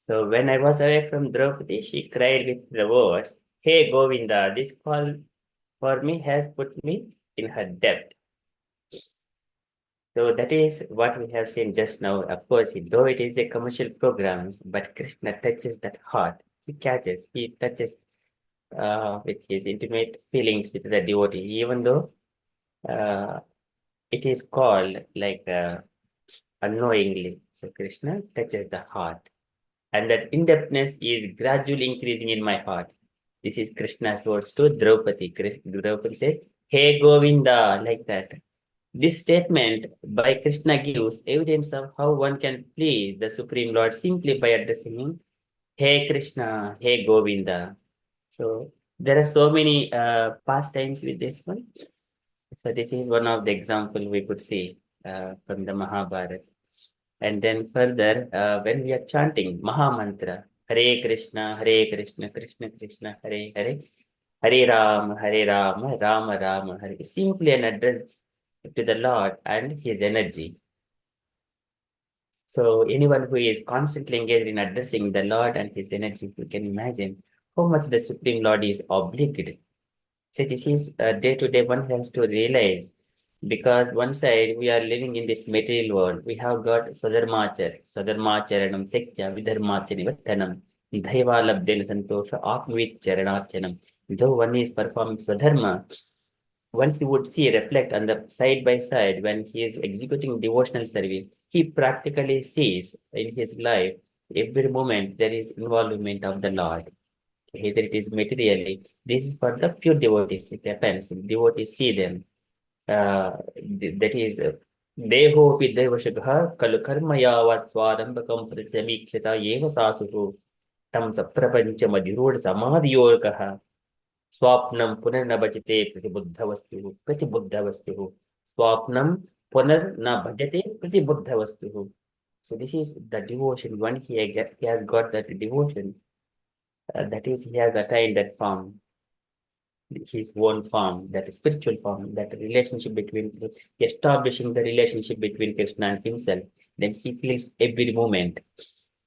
So when I was away from Draupadi, she cried with the words, "Hey Govinda, this call for me has put me in her debt." So that is what we have seen just now. Of course, though it is a commercial program, but Krishna touches that heart. He touches with his intimate feelings with the devotee, even though it is called like unknowingly. So Krishna touches the heart. And that in-depthness is gradually increasing in my heart. This is Krishna's words to Draupadi. Draupadi says, Hey Govinda, like that. This statement by Krishna gives evidence of how one can please the Supreme Lord simply by addressing him, Hey Krishna, Hey Govinda. So there are so many pastimes with this one. So this is one of the example we could see from the Mahabharata. And then further, when we are chanting Maha Mantra, Hare Krishna, Krishna Krishna, Hare Hare, Hare Rama, Rama Rama, Hare. Simply an address to the Lord and His energy. So anyone who is constantly engaged in addressing the Lord and His energy, you can imagine how much the Supreme Lord is obliged. So this is day to day one has to realize, because one side we are living in this material world. We have got Swadharmacharanam, Sektya, Vidharmachanivattanam, Daivalabdena Santosha, Atmaviccharanachanam. Though one is performing Swadharma, one he would see reflect on the side by side when he is executing devotional service, he practically sees in his life every moment there is involvement of the Lord. Either it is materially, this is for the pure devotees. It happens. Devotees see them. That is, Dehopi Devashagha Kalu Karma Yavat Swadambakam Pratamikshata Yeva Sasuhu Tam Saprapanchamadhirod Samadhiyorkaha Swapnam Punarnabhajate Pratibuddhavastu Pratibuddhavastu Swapnam Punarnabhajate Pratibuddhavastu. So this is the devotion. When he has got that devotion, that is, he has attained that form, his own form, that spiritual form, that relationship between, establishing the relationship between Krishna and himself, then he feels every moment.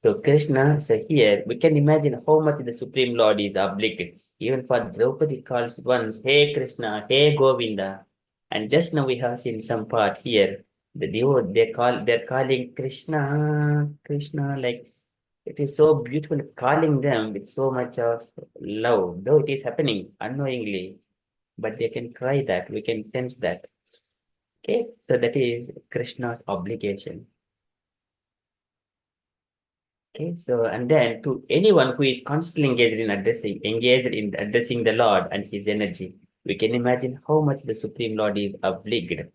So Krishna, so here we can imagine how much the Supreme Lord is obliged. Even for Draupadi calls once, Hey Krishna, Hey Govinda. And just now we have seen some part here. They're calling Krishna, Krishna, like it is so beautiful calling them with so much of love, though it is happening unknowingly, but they can try that. We can sense that. Okay, so that is Krishna's obligation. Okay, so and then to anyone who is constantly engaged in addressing the Lord and His energy, we can imagine how much the Supreme Lord is obliged.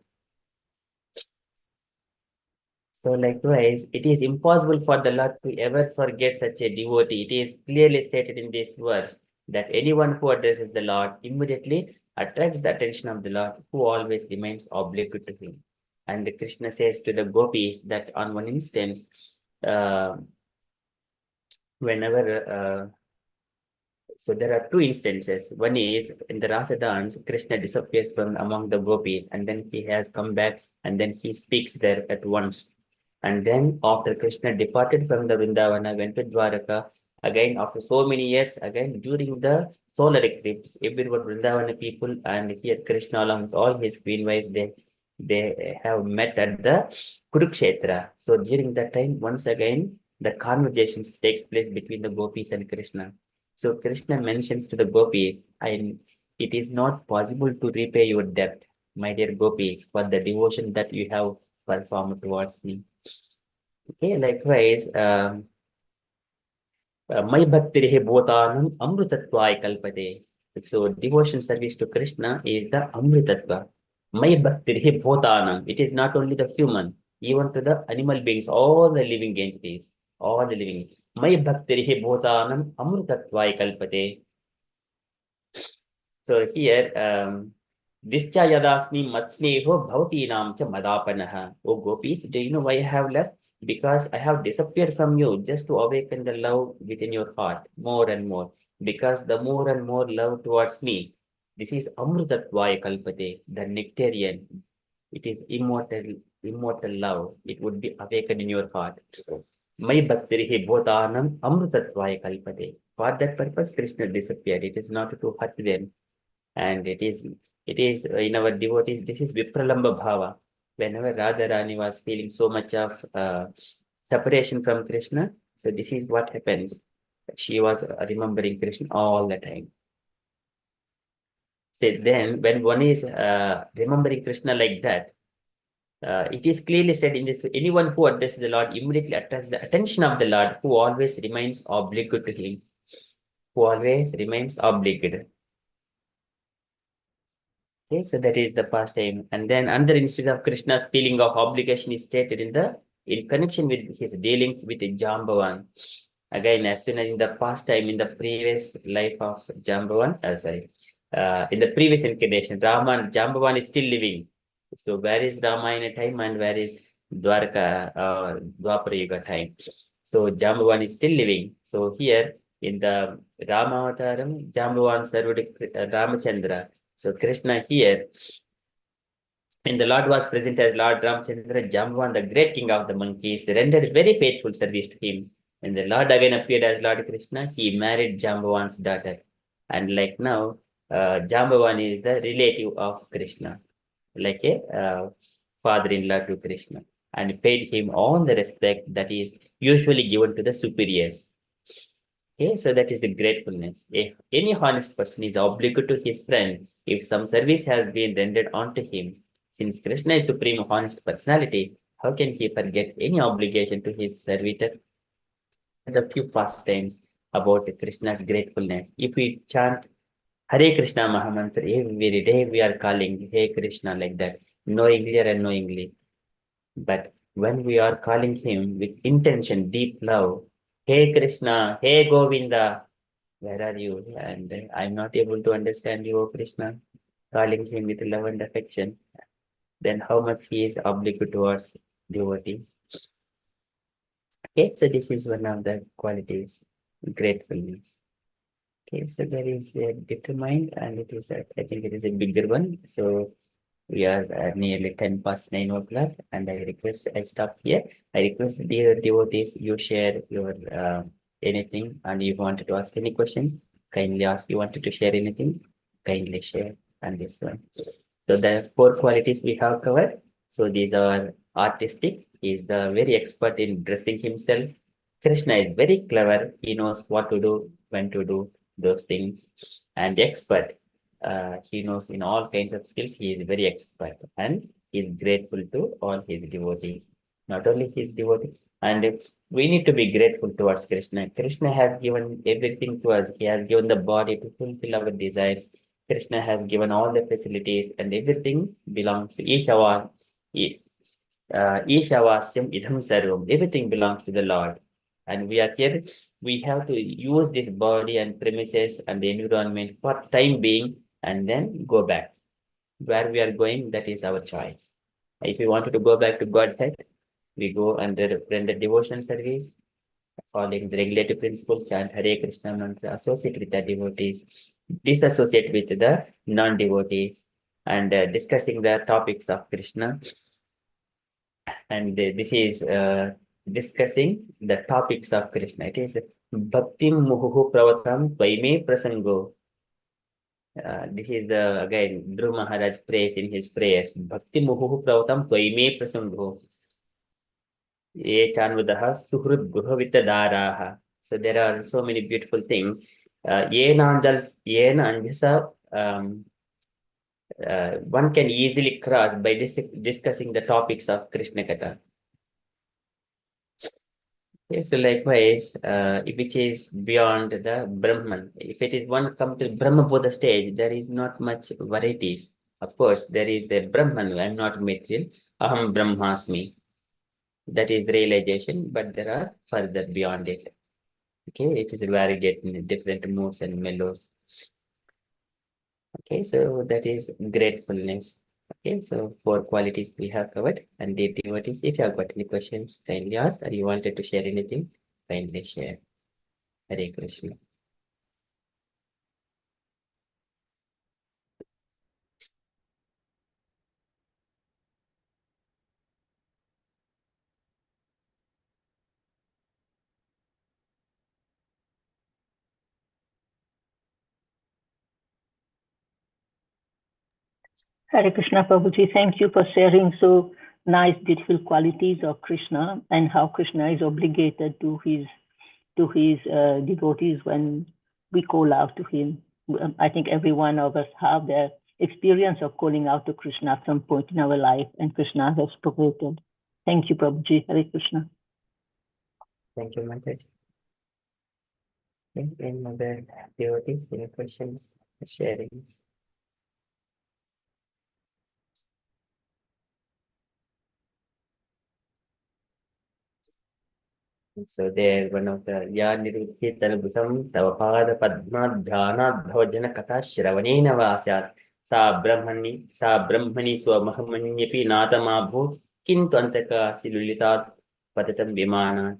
So likewise, it is impossible for the Lord to ever forget such a devotee. It is clearly stated in this verse that anyone who addresses the Lord immediately attracts the attention of the Lord, who always remains obliged to him. And Krishna says to the gopis that on one instance, whenever so there are two instances. One is in the Rasa dance, Krishna disappears from among the gopis, and then he has come back, and then he speaks there at once. And then after Krishna departed from the Vrindavana, went to Dwaraka, again after so many years, again during the solar eclipse, everyone Vrindavana people and here Krishna along with all his queen wives, they have met at the Kurukshetra. So during that time, once again, the conversations takes place between the gopis and Krishna. So Krishna mentions to the gopis, it is not possible to repay your debt, my dear gopis, for the devotion that you have performed towards me. Okay, likewise, my bhakti bhotanam amrutattvaya kalpate. So devotion service to Krishna is the amrutatva. My bhakti bhotanam. It is not only the human, even to the animal beings, all the living entities, all the living. My bhakti bhotanam amrutattvaya kalpate. So here, Discha yadasmi matsneho bhavatinam cha madapanaha. Oh gopis, do you know why I have left? Because I have disappeared from you just to awaken the love within your heart more and more. Because the more and more love towards me, this is amrutatvaya kalpate, the nectarian. It is immortal love. It would be awakened in your heart. My bhakti bhotanam amrutatvaya kalpate. For that purpose, Krishna disappeared. It is not to hurt them. And it is in our devotees, this is Vipralamba Bhava. Whenever Radharani was feeling so much of separation from Krishna, so this is what happens. She was remembering Krishna all the time. So then when one is remembering Krishna like that, It is clearly said in this, anyone who addresses the Lord immediately attracts the attention of the Lord, who always remains obliged to him. Who always remains obliged. Okay, so that is the pastime. And then another instance of Krishna's feeling of obligation is stated in connection with his dealings with Jambavan. Again, as soon as in the pastime, in the previous life of Jambavan, in the previous incarnation, Rama and Jambavan is still living. So where is Rama in a time and where is Dwarka, Dwapara Yuga time? So Jambavan is still living. So here in the Rama Avataram, Jambavan served Ramachandra. So Krishna here, when the Lord was present as Lord Ramchandra, Jamban, the great king of the monkeys, rendered very faithful service to him. When the Lord again appeared as Lord Krishna, he married Jambavan's daughter. And like now, Jambavan is the relative of Krishna, like a father-in-law to Krishna, and paid him all the respect that is usually given to the superiors. Okay, so that is the gratefulness. If any honest person is obliged to his friend, if some service has been rendered unto him, since Krishna is supreme honest personality, how can he forget any obligation to his servitor? The few pastimes about Krishna's gratefulness. If we chant Hare Krishna Mahamantra every day, we are calling Hey Krishna like that, knowingly or unknowingly. But when we are calling him with intention, deep love, Hey Krishna, Hey Govinda, where are you? And I'm not able to understand you, O Krishna, calling him with love and affection. Then how much he is obliged towards devotees. Okay, so this is one of the qualities, gratefulness. Okay, so there is a determined, and it is, I think it is a bigger one. So we are nearly 10 past 9 o'clock, and I stop here. I request dear devotees, you share your anything, and if you wanted to ask any questions, kindly ask. You wanted to share anything, kindly share on this one. So the four qualities we have covered. So these are artistic. He is the very expert in dressing himself. Krishna is very clever. He knows what to do, when to do those things, and expert. He knows in all kinds of skills. He is very expert, and he is grateful to all his devotees. Not only his devotees, and we need to be grateful towards Krishna. Krishna has given everything to us. He has given the body to fulfill our desires. Krishna has given all the facilities, and everything belongs to Ishava. Ishavasyam idham sarvam. Everything belongs to the Lord. And we are here. We have to use this body and premises and the environment for time being, and then go back. Where we are going, that is our choice. If we wanted to go back to Godhead, we go and render devotional service, following the regulative principles, chant Hare Krishna mantra, associate with the devotees, disassociate with the non-devotees, and discussing the topics of Krishna. And this is discussing the topics of Krishna. It is Bhaktim Muhuhu Pravatam Tvaime Prasango. This is the again Dhruv Maharaj prays in his prayers. Bhakti Muhuhu Pravatam Tvaime Prasango. Ye Chanvadaha Suhrud Guhavita Daraha. So there are so many beautiful things. Yena Anjasa, one can easily cross by discussing the topics of Krishna Katha. Okay, so likewise, which is beyond the Brahman. If it is one come to Brahma Buddha stage, there is not much varieties. Of course, there is a Brahman, I am not material, Aham Brahmasmi. That is the realization, but there are further beyond it. Okay, it is variegated in different moods and mellows. Okay, so that is gratefulness. Okay, so four qualities we have covered. And the devotees, if you have got any questions, kindly ask, or you wanted to share anything, kindly share. Hare Krishna. Hare Krishna Prabhuji, thank you for sharing so nice, beautiful qualities of Krishna and how Krishna is obligated to his devotees when we call out to him. I think every one of us have their experience of calling out to Krishna at some point in our life, and Krishna has propagated. Thank you, Prabhuji. Hare Krishna. Thank you, Mataji. Any other devotees, any questions, sharings? So there, one of the Ya Niruddhi Tanabhutam Tavapada Padma Dhyana Bhojana Katha Shravanena Vasyat Sa Brahmani Swamahamanyapi Natamabhu Kintu Antaka Silulitat Patatam Vimana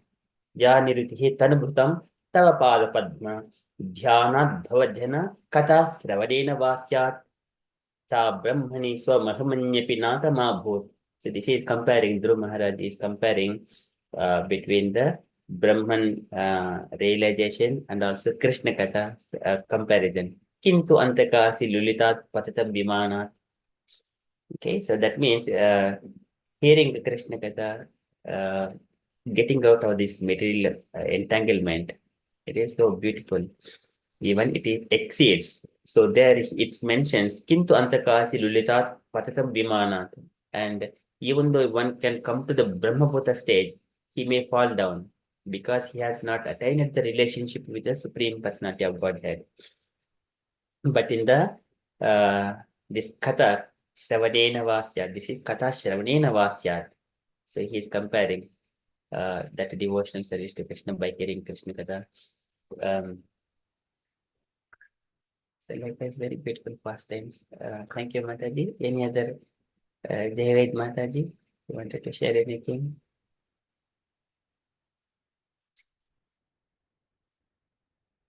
Ya Niruddhi Tanabhutam Tavapada Padma Dhyana Bhojana Katha Shravanena Vasyat Sa Brahmani Swamahamanyapi Natamabhu. So this is comparing, Dhruv Maharaj is comparing between the Brahman realization and also Krishna Katha comparison. Kintu antakasi lulitat patatam vimana. Okay, so that means hearing the Krishna Katha, getting out of this material entanglement, it is so beautiful. Even it exceeds. So there it mentions Kintu antakasi lulitat patatam vimana. And even though one can come to the Brahmabhuta stage, he may fall down because he has not attained the relationship with the Supreme Personality of Godhead. But in the this Katha Shravanena Vasyat, this is Katha Shravanena Vasyat. So he is comparing that devotional service to Krishna by hearing Krishna Katha. So likewise, very beautiful pastimes. Thank you, Mataji. Any other Jayaved Mataji, you wanted to share anything?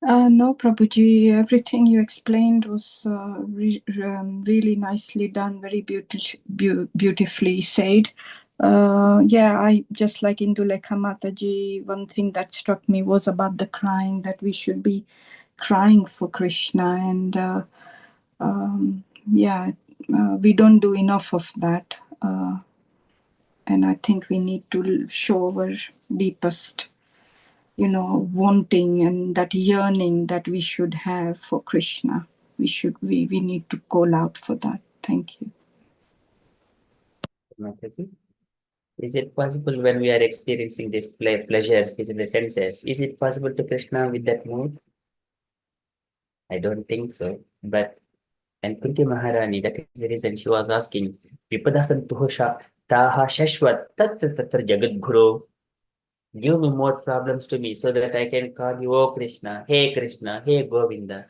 No, Prabhuji, everything you explained was really nicely done, very beautifully said. Yeah, I just like Indulekha Mataji, one thing that struck me was about the crying, that we should be crying for Krishna, and yeah, we don't do enough of that, and I think we need to show our deepest wanting and that yearning that we should have for Krishna. We need to call out for that. Thank you. Mataji, is it possible when we are experiencing these pleasures within the senses, is it possible to Krishna with that mood? I don't think so. But and Kunti Maharani, that is the reason she was asking, Vipadasan Tuhosha Taha Shashwat Tatra Jagat Guru. Give me more problems to me so that I can call you, oh Krishna, hey Govinda.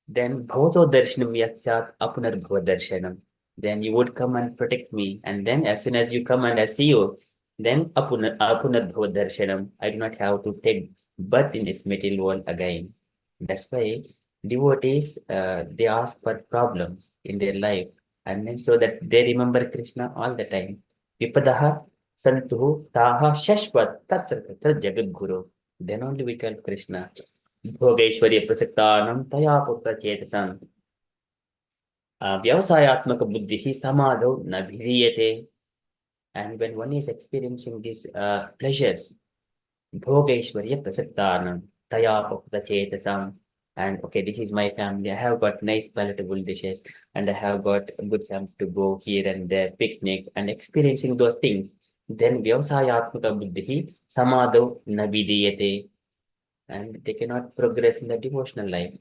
Then Bhavato Darshanam Yatsat Apunar Bhava Darshanam. Then you would come and protect me. And then as soon as you come and I see you, then Apunar Bhava Darshanam. I do not have to take birth in this material world again. That's why devotees, they ask for problems in their life. And then so that they remember Krishna all the time. Vipadaha Santuhu Taha Shashvat Tatra Tatra Jagat Guru. Then only we call Krishna. Bhogeshwarya Prasaktanam Taya Putra Chetasam Vyavasayatmaka Buddhihi Samadho Nabhiriyate. And when one is experiencing these pleasures, Bhogeshwarya Prasaktanam Taya Putra Chetasam. And okay, this is my family. I have got nice palatable dishes, and I have got a good family to go here and there, picnic, and experiencing those things. Then Vyavasayatmaka Buddhihi Samadho Nabhiriyate. And they cannot progress in the devotional life.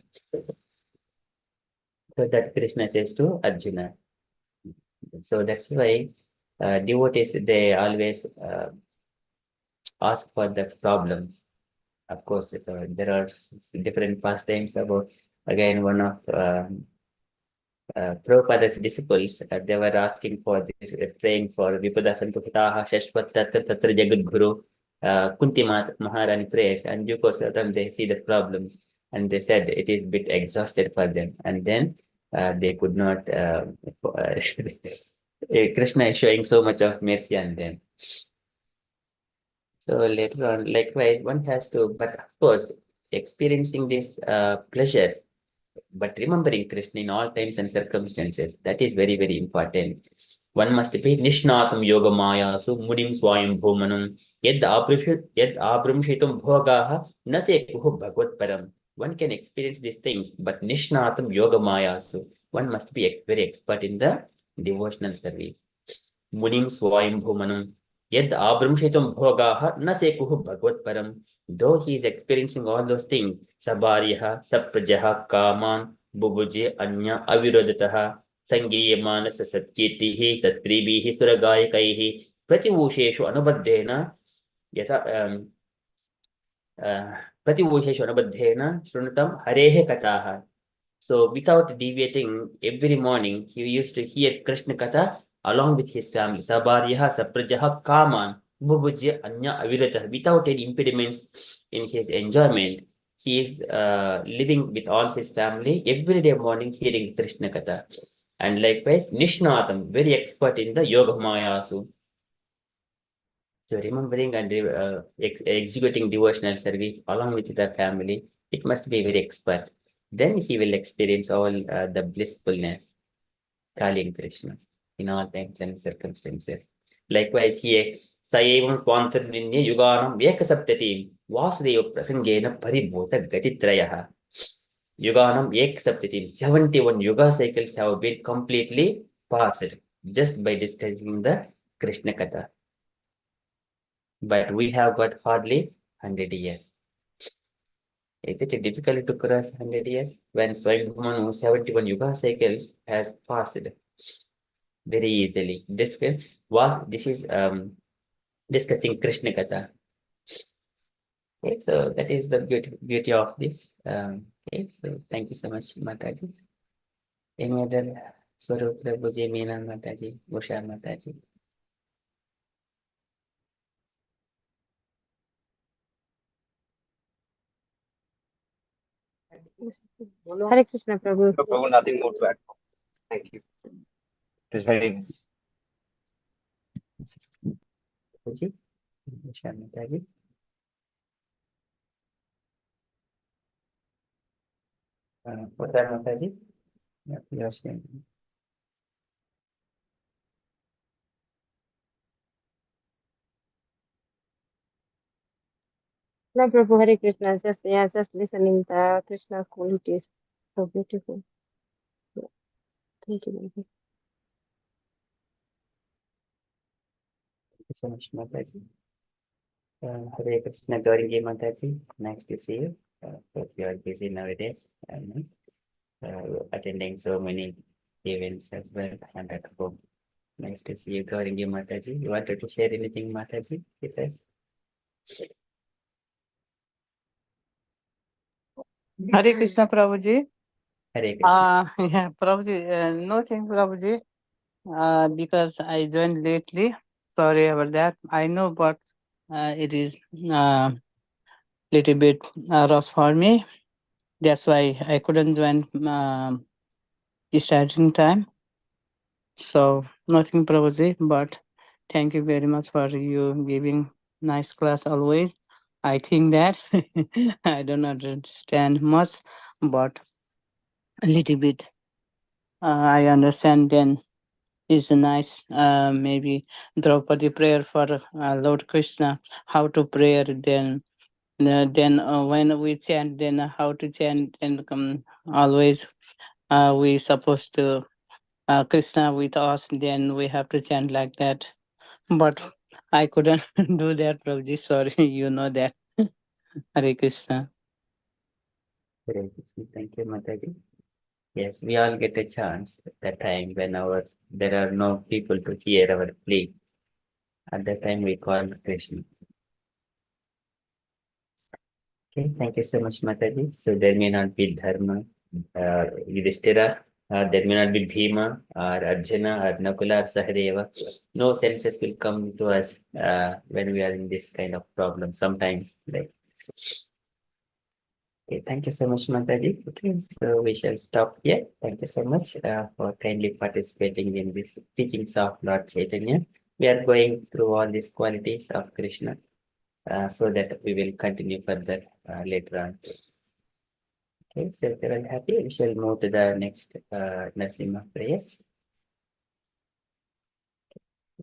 So that Krishna says to Arjuna. So that's why devotees, they always ask for the problems. Of course, there are different pastimes about, again, one of Prabhupada's disciples, they were asking for this, praying for Vipada Santupataha Shashvat Tatra Tatra Jagat Guru. Kunti Maharani prayers, and due course of them they see the problem, and they said it is a bit exhausted for them, and then they could not. Krishna is showing so much of mercy on them. So later on, likewise, one has to, but of course, experiencing these pleasures, but remembering Krishna in all times and circumstances, that is very, very important. One must be Nishnatam Yoga Maya, so Mudim Swayam Bhumanam, Yed Abramshitum Bhogaha, Nase Kuhu Bhagavad Param. one can experience these things, but Nishnatam Yoga Mayasu, one must be very expert in the devotional service. Munim Swayam Bhumanam, Yed Abramshitam Bhogaha, Nasekuhu Bhagavad Param. Though he is experiencing all those things, Sabariha, Saprajaha, Kaman, Bubuje, Anya, Avirodataha, Sangiyamana, Sasatkitihi, Sastribihi, Suragayakaihi, Prativushesu Anubadhena, Yata Prativushesu Anubadhena, Shrunatam, Harehe Kataha. So without deviating, every morning he used to hear Krishna Katha along with his family. Sabaryaha, Saprajaha, Kaman, Bubujya, Anya, Avirata. Without any impediments in his enjoyment, he is living with all his family every day morning hearing Krishna Katha. And likewise, Nishnatam, very expert in the Yoga Mayasu. So remembering and executing devotional service along with the family, it must be very expert. Then he will experience all the blissfulness, Kali Krishna, in all times and circumstances. Likewise, here, Sayevam Swantarninya Yuganam Ekasaptatim Vasudeva Prasangena Paribhota Gatitrayaha. Yuganam Ekasaptatim, 71 Yuga cycles have been completely passed just by discussing the Krishna Katha. But we have got hardly 100 years. Is it difficult to cross 100 years when Swayambhumanu 71 Yuga cycles has passed very easily? This is discussing Krishna Katha. Okay, so that is the beauty of this. Okay, so thank you so much, Mataji. Any other Swarup Prabhuji, Meena Mataji, Usha Mataji? Hare Krishna Prabhu. No, Prabhu, nothing more to add. Thank you. It was very nice. Prabhuji, Usha Mataji. Usha Mataji. Yeah, you are saying. No, Prabhu, Hare Krishna. Just listening the Krishna qualities. So beautiful. Yeah. Thank you, Prabhu. Thank you so much, Mataji. Hare Krishna, Gauringi Mataji. Nice to see you. Hope you are busy nowadays. Attending so many events as well and at home. Nice to see you, Gauringi Mataji. You wanted to share anything, Mataji, with us? Hare Krishna Prabhuji. Hare Krishna. Yeah, Prabhuji, nothing Prabhuji, because I joined lately. Sorry about that. I know, but it is little bit rough for me. That's why I couldn't join starting time. So nothing Prabhuji, but thank you very much for you giving nice class always. I think that I don't understand much, but a little bit I understand. Then is nice. Maybe Draupadi prayer for Lord Krishna. How to pray? Then when we chant, then how to chant? And always we supposed to Krishna with us. Then we have to chant like that. But I couldn't do that, Prabhuji. Sorry, you know that. Hare Krishna. Hare Krishna. Thank you, Mataji. Yes, we all get a chance at that time when there are no people to hear our plea. At that time, we call Krishna. Okay, thank you so much, Mataji. So there may not be Dharma, Yudhishthira, there may not be Bhima, or Arjuna, or Nakula, or Sahadeva. No senses will come to us when we are in this kind of problem sometimes. Like, okay, thank you so much, Mataji. Okay, so we shall stop here. Thank you so much for kindly participating in this teachings of Lord Chaitanya. We are going through all these qualities of Krishna so that we will continue further later on. Okay, so if you're all happy, we shall move to the next Narsima prayers.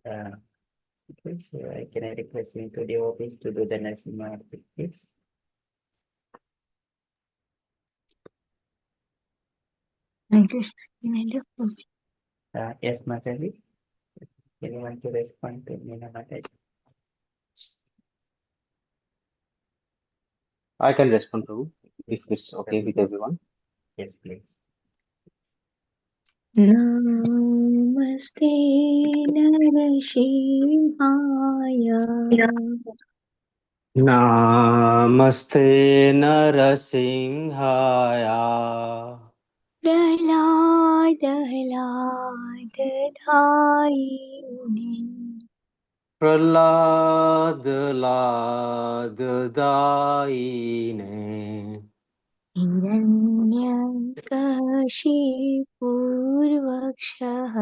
Okay, so can I request you to devotees to do the Narsima, please? Yes, Mataji. Anyone to respond to Meena Mataji? I can respond to if it's okay with everyone. Yes, please. नमस्ते नरसिंहाय नमस्ते नरसिंहाय प्रह्लादधायिने प्रह्लाद लाददायिने हिरण्यकशिपूर्वक्षः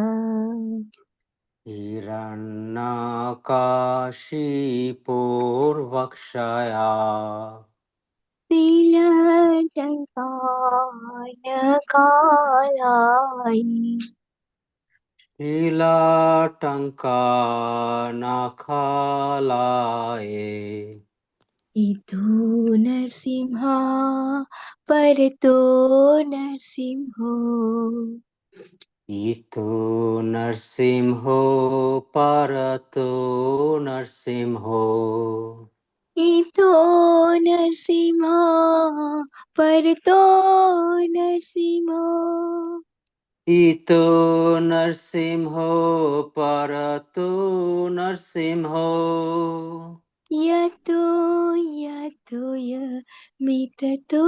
हिरण्यकाशिपूर्वक्षया तिलटङ्कानकालाय शीलाटङ्कानखालाये इदो नरसिंहा परतो नरसिंहो इतो नरसिंहो परतो नरसिंहो इतो नरसिंहा परतो नरसिंहो इतो नरसिंहो परतो नरसिंहो यतो यतो यमिततो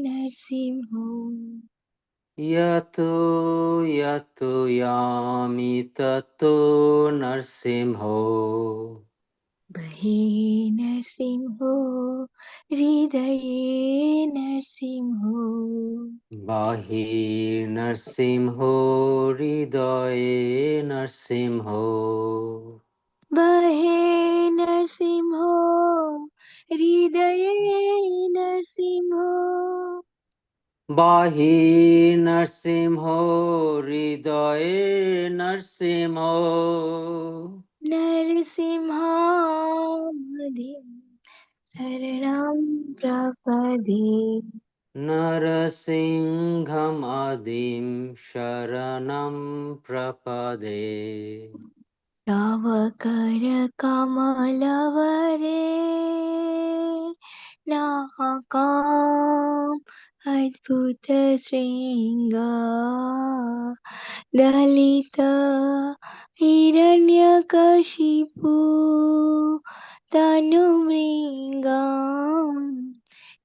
नरसिंहो यतो यतो यामि ततो नरसिंहो बहे नरसिंहो हृदये नरसिंहो बाहिर्नरसिंहो हृदये नरसिंहो बहे नरसिंहो हृदये नरसिंहो बाहिर्नरसिंहो हृदये नरसिंहो नरसिंहामदिं शरणं प्रपदे नरसिंहमादिं शरणं प्रपदे तव करकमलवरे नाहकाम् अद्भुतशृङ्गा दलित हिरण्यकशिपु तनुमृङ्गाम्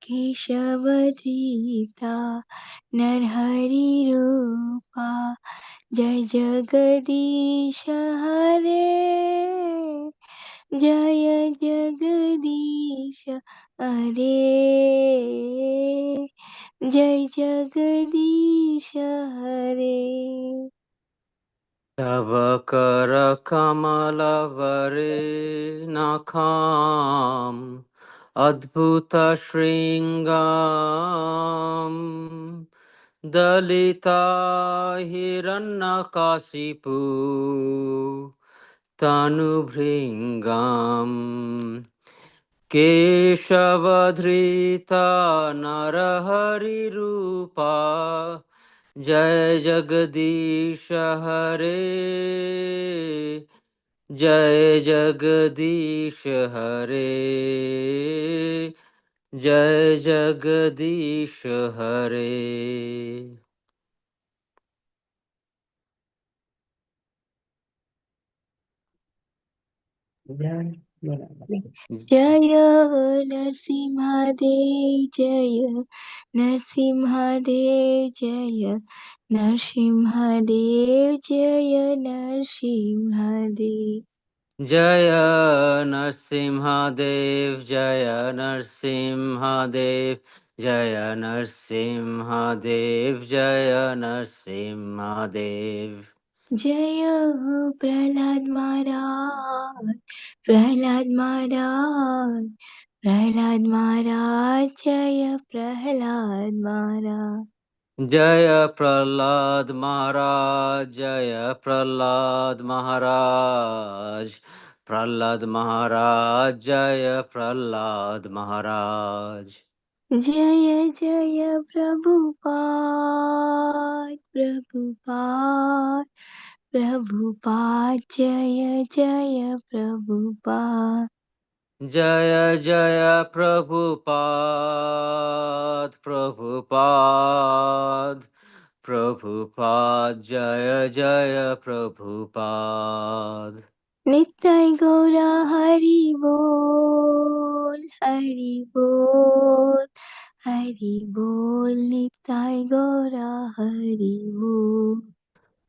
केशवधृता नरहरिरूपा जय जगदीश हरे जय जगदीश हरे जय जगदीश हरे तव करकमलवरे नखाम् अद्भुतशृङ्गाम् दलिता हिरण्यकाशिपु तनुभृङ्गाम् केशवधृता नरहरिरूपा जय जगदीश हरे जय जगदीश हरे जय जगदीश हरे Yeah, Meena Mataji. जय नरसिंहदेव जय नरसिंहदेव जय नरसिंहदेव जय नरसिंहदेव जय नरसिंहदेव जय नरसिंहदेव जय नरसिंहदेव जय नरसिंहदेव जय प्रहलाद महाराज प्रहलाद महाराज प्रहलाद महाराज जय प्रहलाद महाराज जय प्रहलाद महाराज जय प्रहलाद महाराज प्रहलाद महाराज जय प्रहलाद महाराज जय जय Prabhupada Prabhupada, Prabhupada, Jaya Jaya Prabhupada. Jaya Jaya Prabhupada, Prabhupada, Prabhupada, Jaya Jaya Prabhupada. Nittai Gaura Hari Bol, Hari Bol, Hari Bol, Nittai Gaura Hari Bol.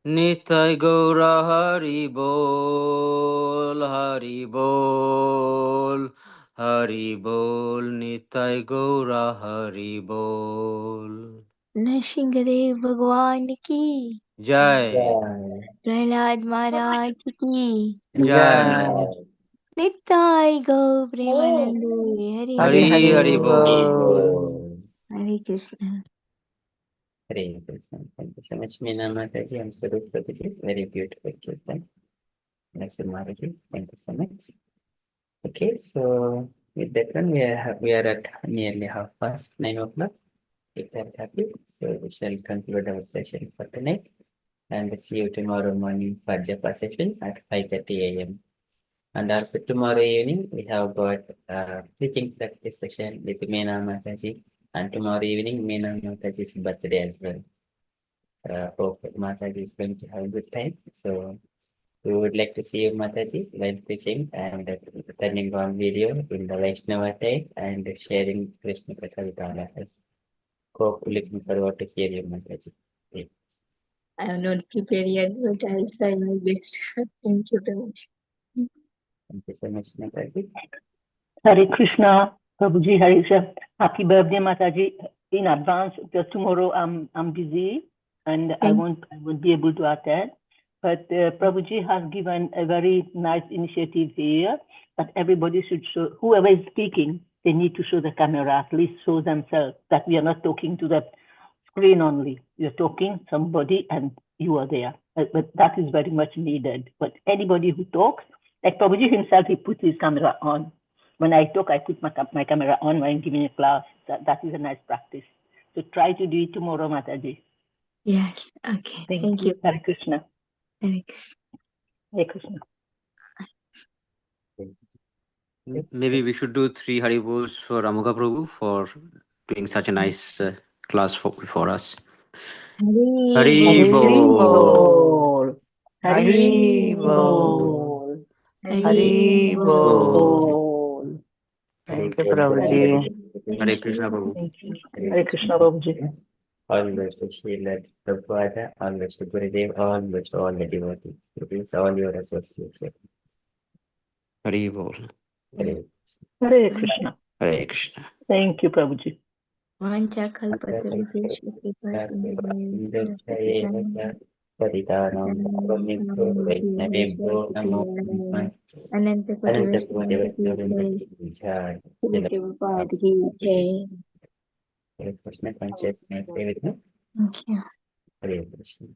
Nitai Gaura Hari Bol, Hari Bol, Hari Bol, Nitai Gaura Hari Bol. Narasimhadeva भगवान की, Jai, Prahlad महाराज की, Jai, नित्य गौ प्रेमानंदे, हरे Hari Hari Krishna Hari Hari Bol. Bol. Hare Krishna. Hare Krishna. Thank you so much, Meena Mataji and Swarup Prabhuji. Very beautiful kirtan. Namaste Mataji. Thank you so much. Okay, so with that one, we are at nearly 9:30. If you are happy, so we shall conclude our session for tonight and see you tomorrow morning for Japa session at 5:30 a.m. And also tomorrow evening, we have got teaching practice session with Meena Mataji. And tomorrow evening, Meena Mataji's birthday as well. Hope Mataji is going to have a good time. So we would like to see you, Mataji, while preaching and turning on video in the Vaishnava type and sharing Krishna Katha with all of us. Hope looking forward to hear you, Mataji. Okay. I am not prepared yet, but I'll try my best. Thank you very much. Thank you so much, Mataji. Hare Krishna, Prabhuji, Hare Krishna. Happy birthday, Mataji, in advance. Because tomorrow I'm busy and I won't be able to attend. But Prabhuji has given a very nice initiative here that everybody should show, whoever is speaking, they need to show the camera, at least show themselves, that we are not talking to the screen only. You're talking somebody and you are there. But that is very much needed. But anybody who talks, like Prabhuji himself, he puts his camera on. When I talk, I put my camera on when I'm giving a class. That is a nice practice. So try to do it tomorrow, Mataji. Yes, okay. Thank you. Hare Krishna. Hare Krishna. Hare Krishna. Maybe we should do 3 Hari Bols for Amugha Prabhu for doing such a nice class for us. Hari Hari Hari Bol. Bol. Hari Hari Bol. Bol. Hari Hari Bol. Bol. Bol. Thank you, Prabhuji. Hare Thank Krishna you. Prabhu. Thank you. Hare Krishna, Prabhuji. Always to Srila Prabhupada, always to Gurudev, always to all the devotees. It is all your association. Hari Bol. Hare Hare Krishna. Hare Krishna. Thank you, Prabhuji. Vancha kalpatarubheshu kripasinubhaya Paritanam Pavamibho Vaishnavibho Namo Namah Ananta Koti Anantakote Vaishnava Vaishnavim Jai Prabhupada ki jai. Hare Krishna Panchayat Hare Thank you. Krishna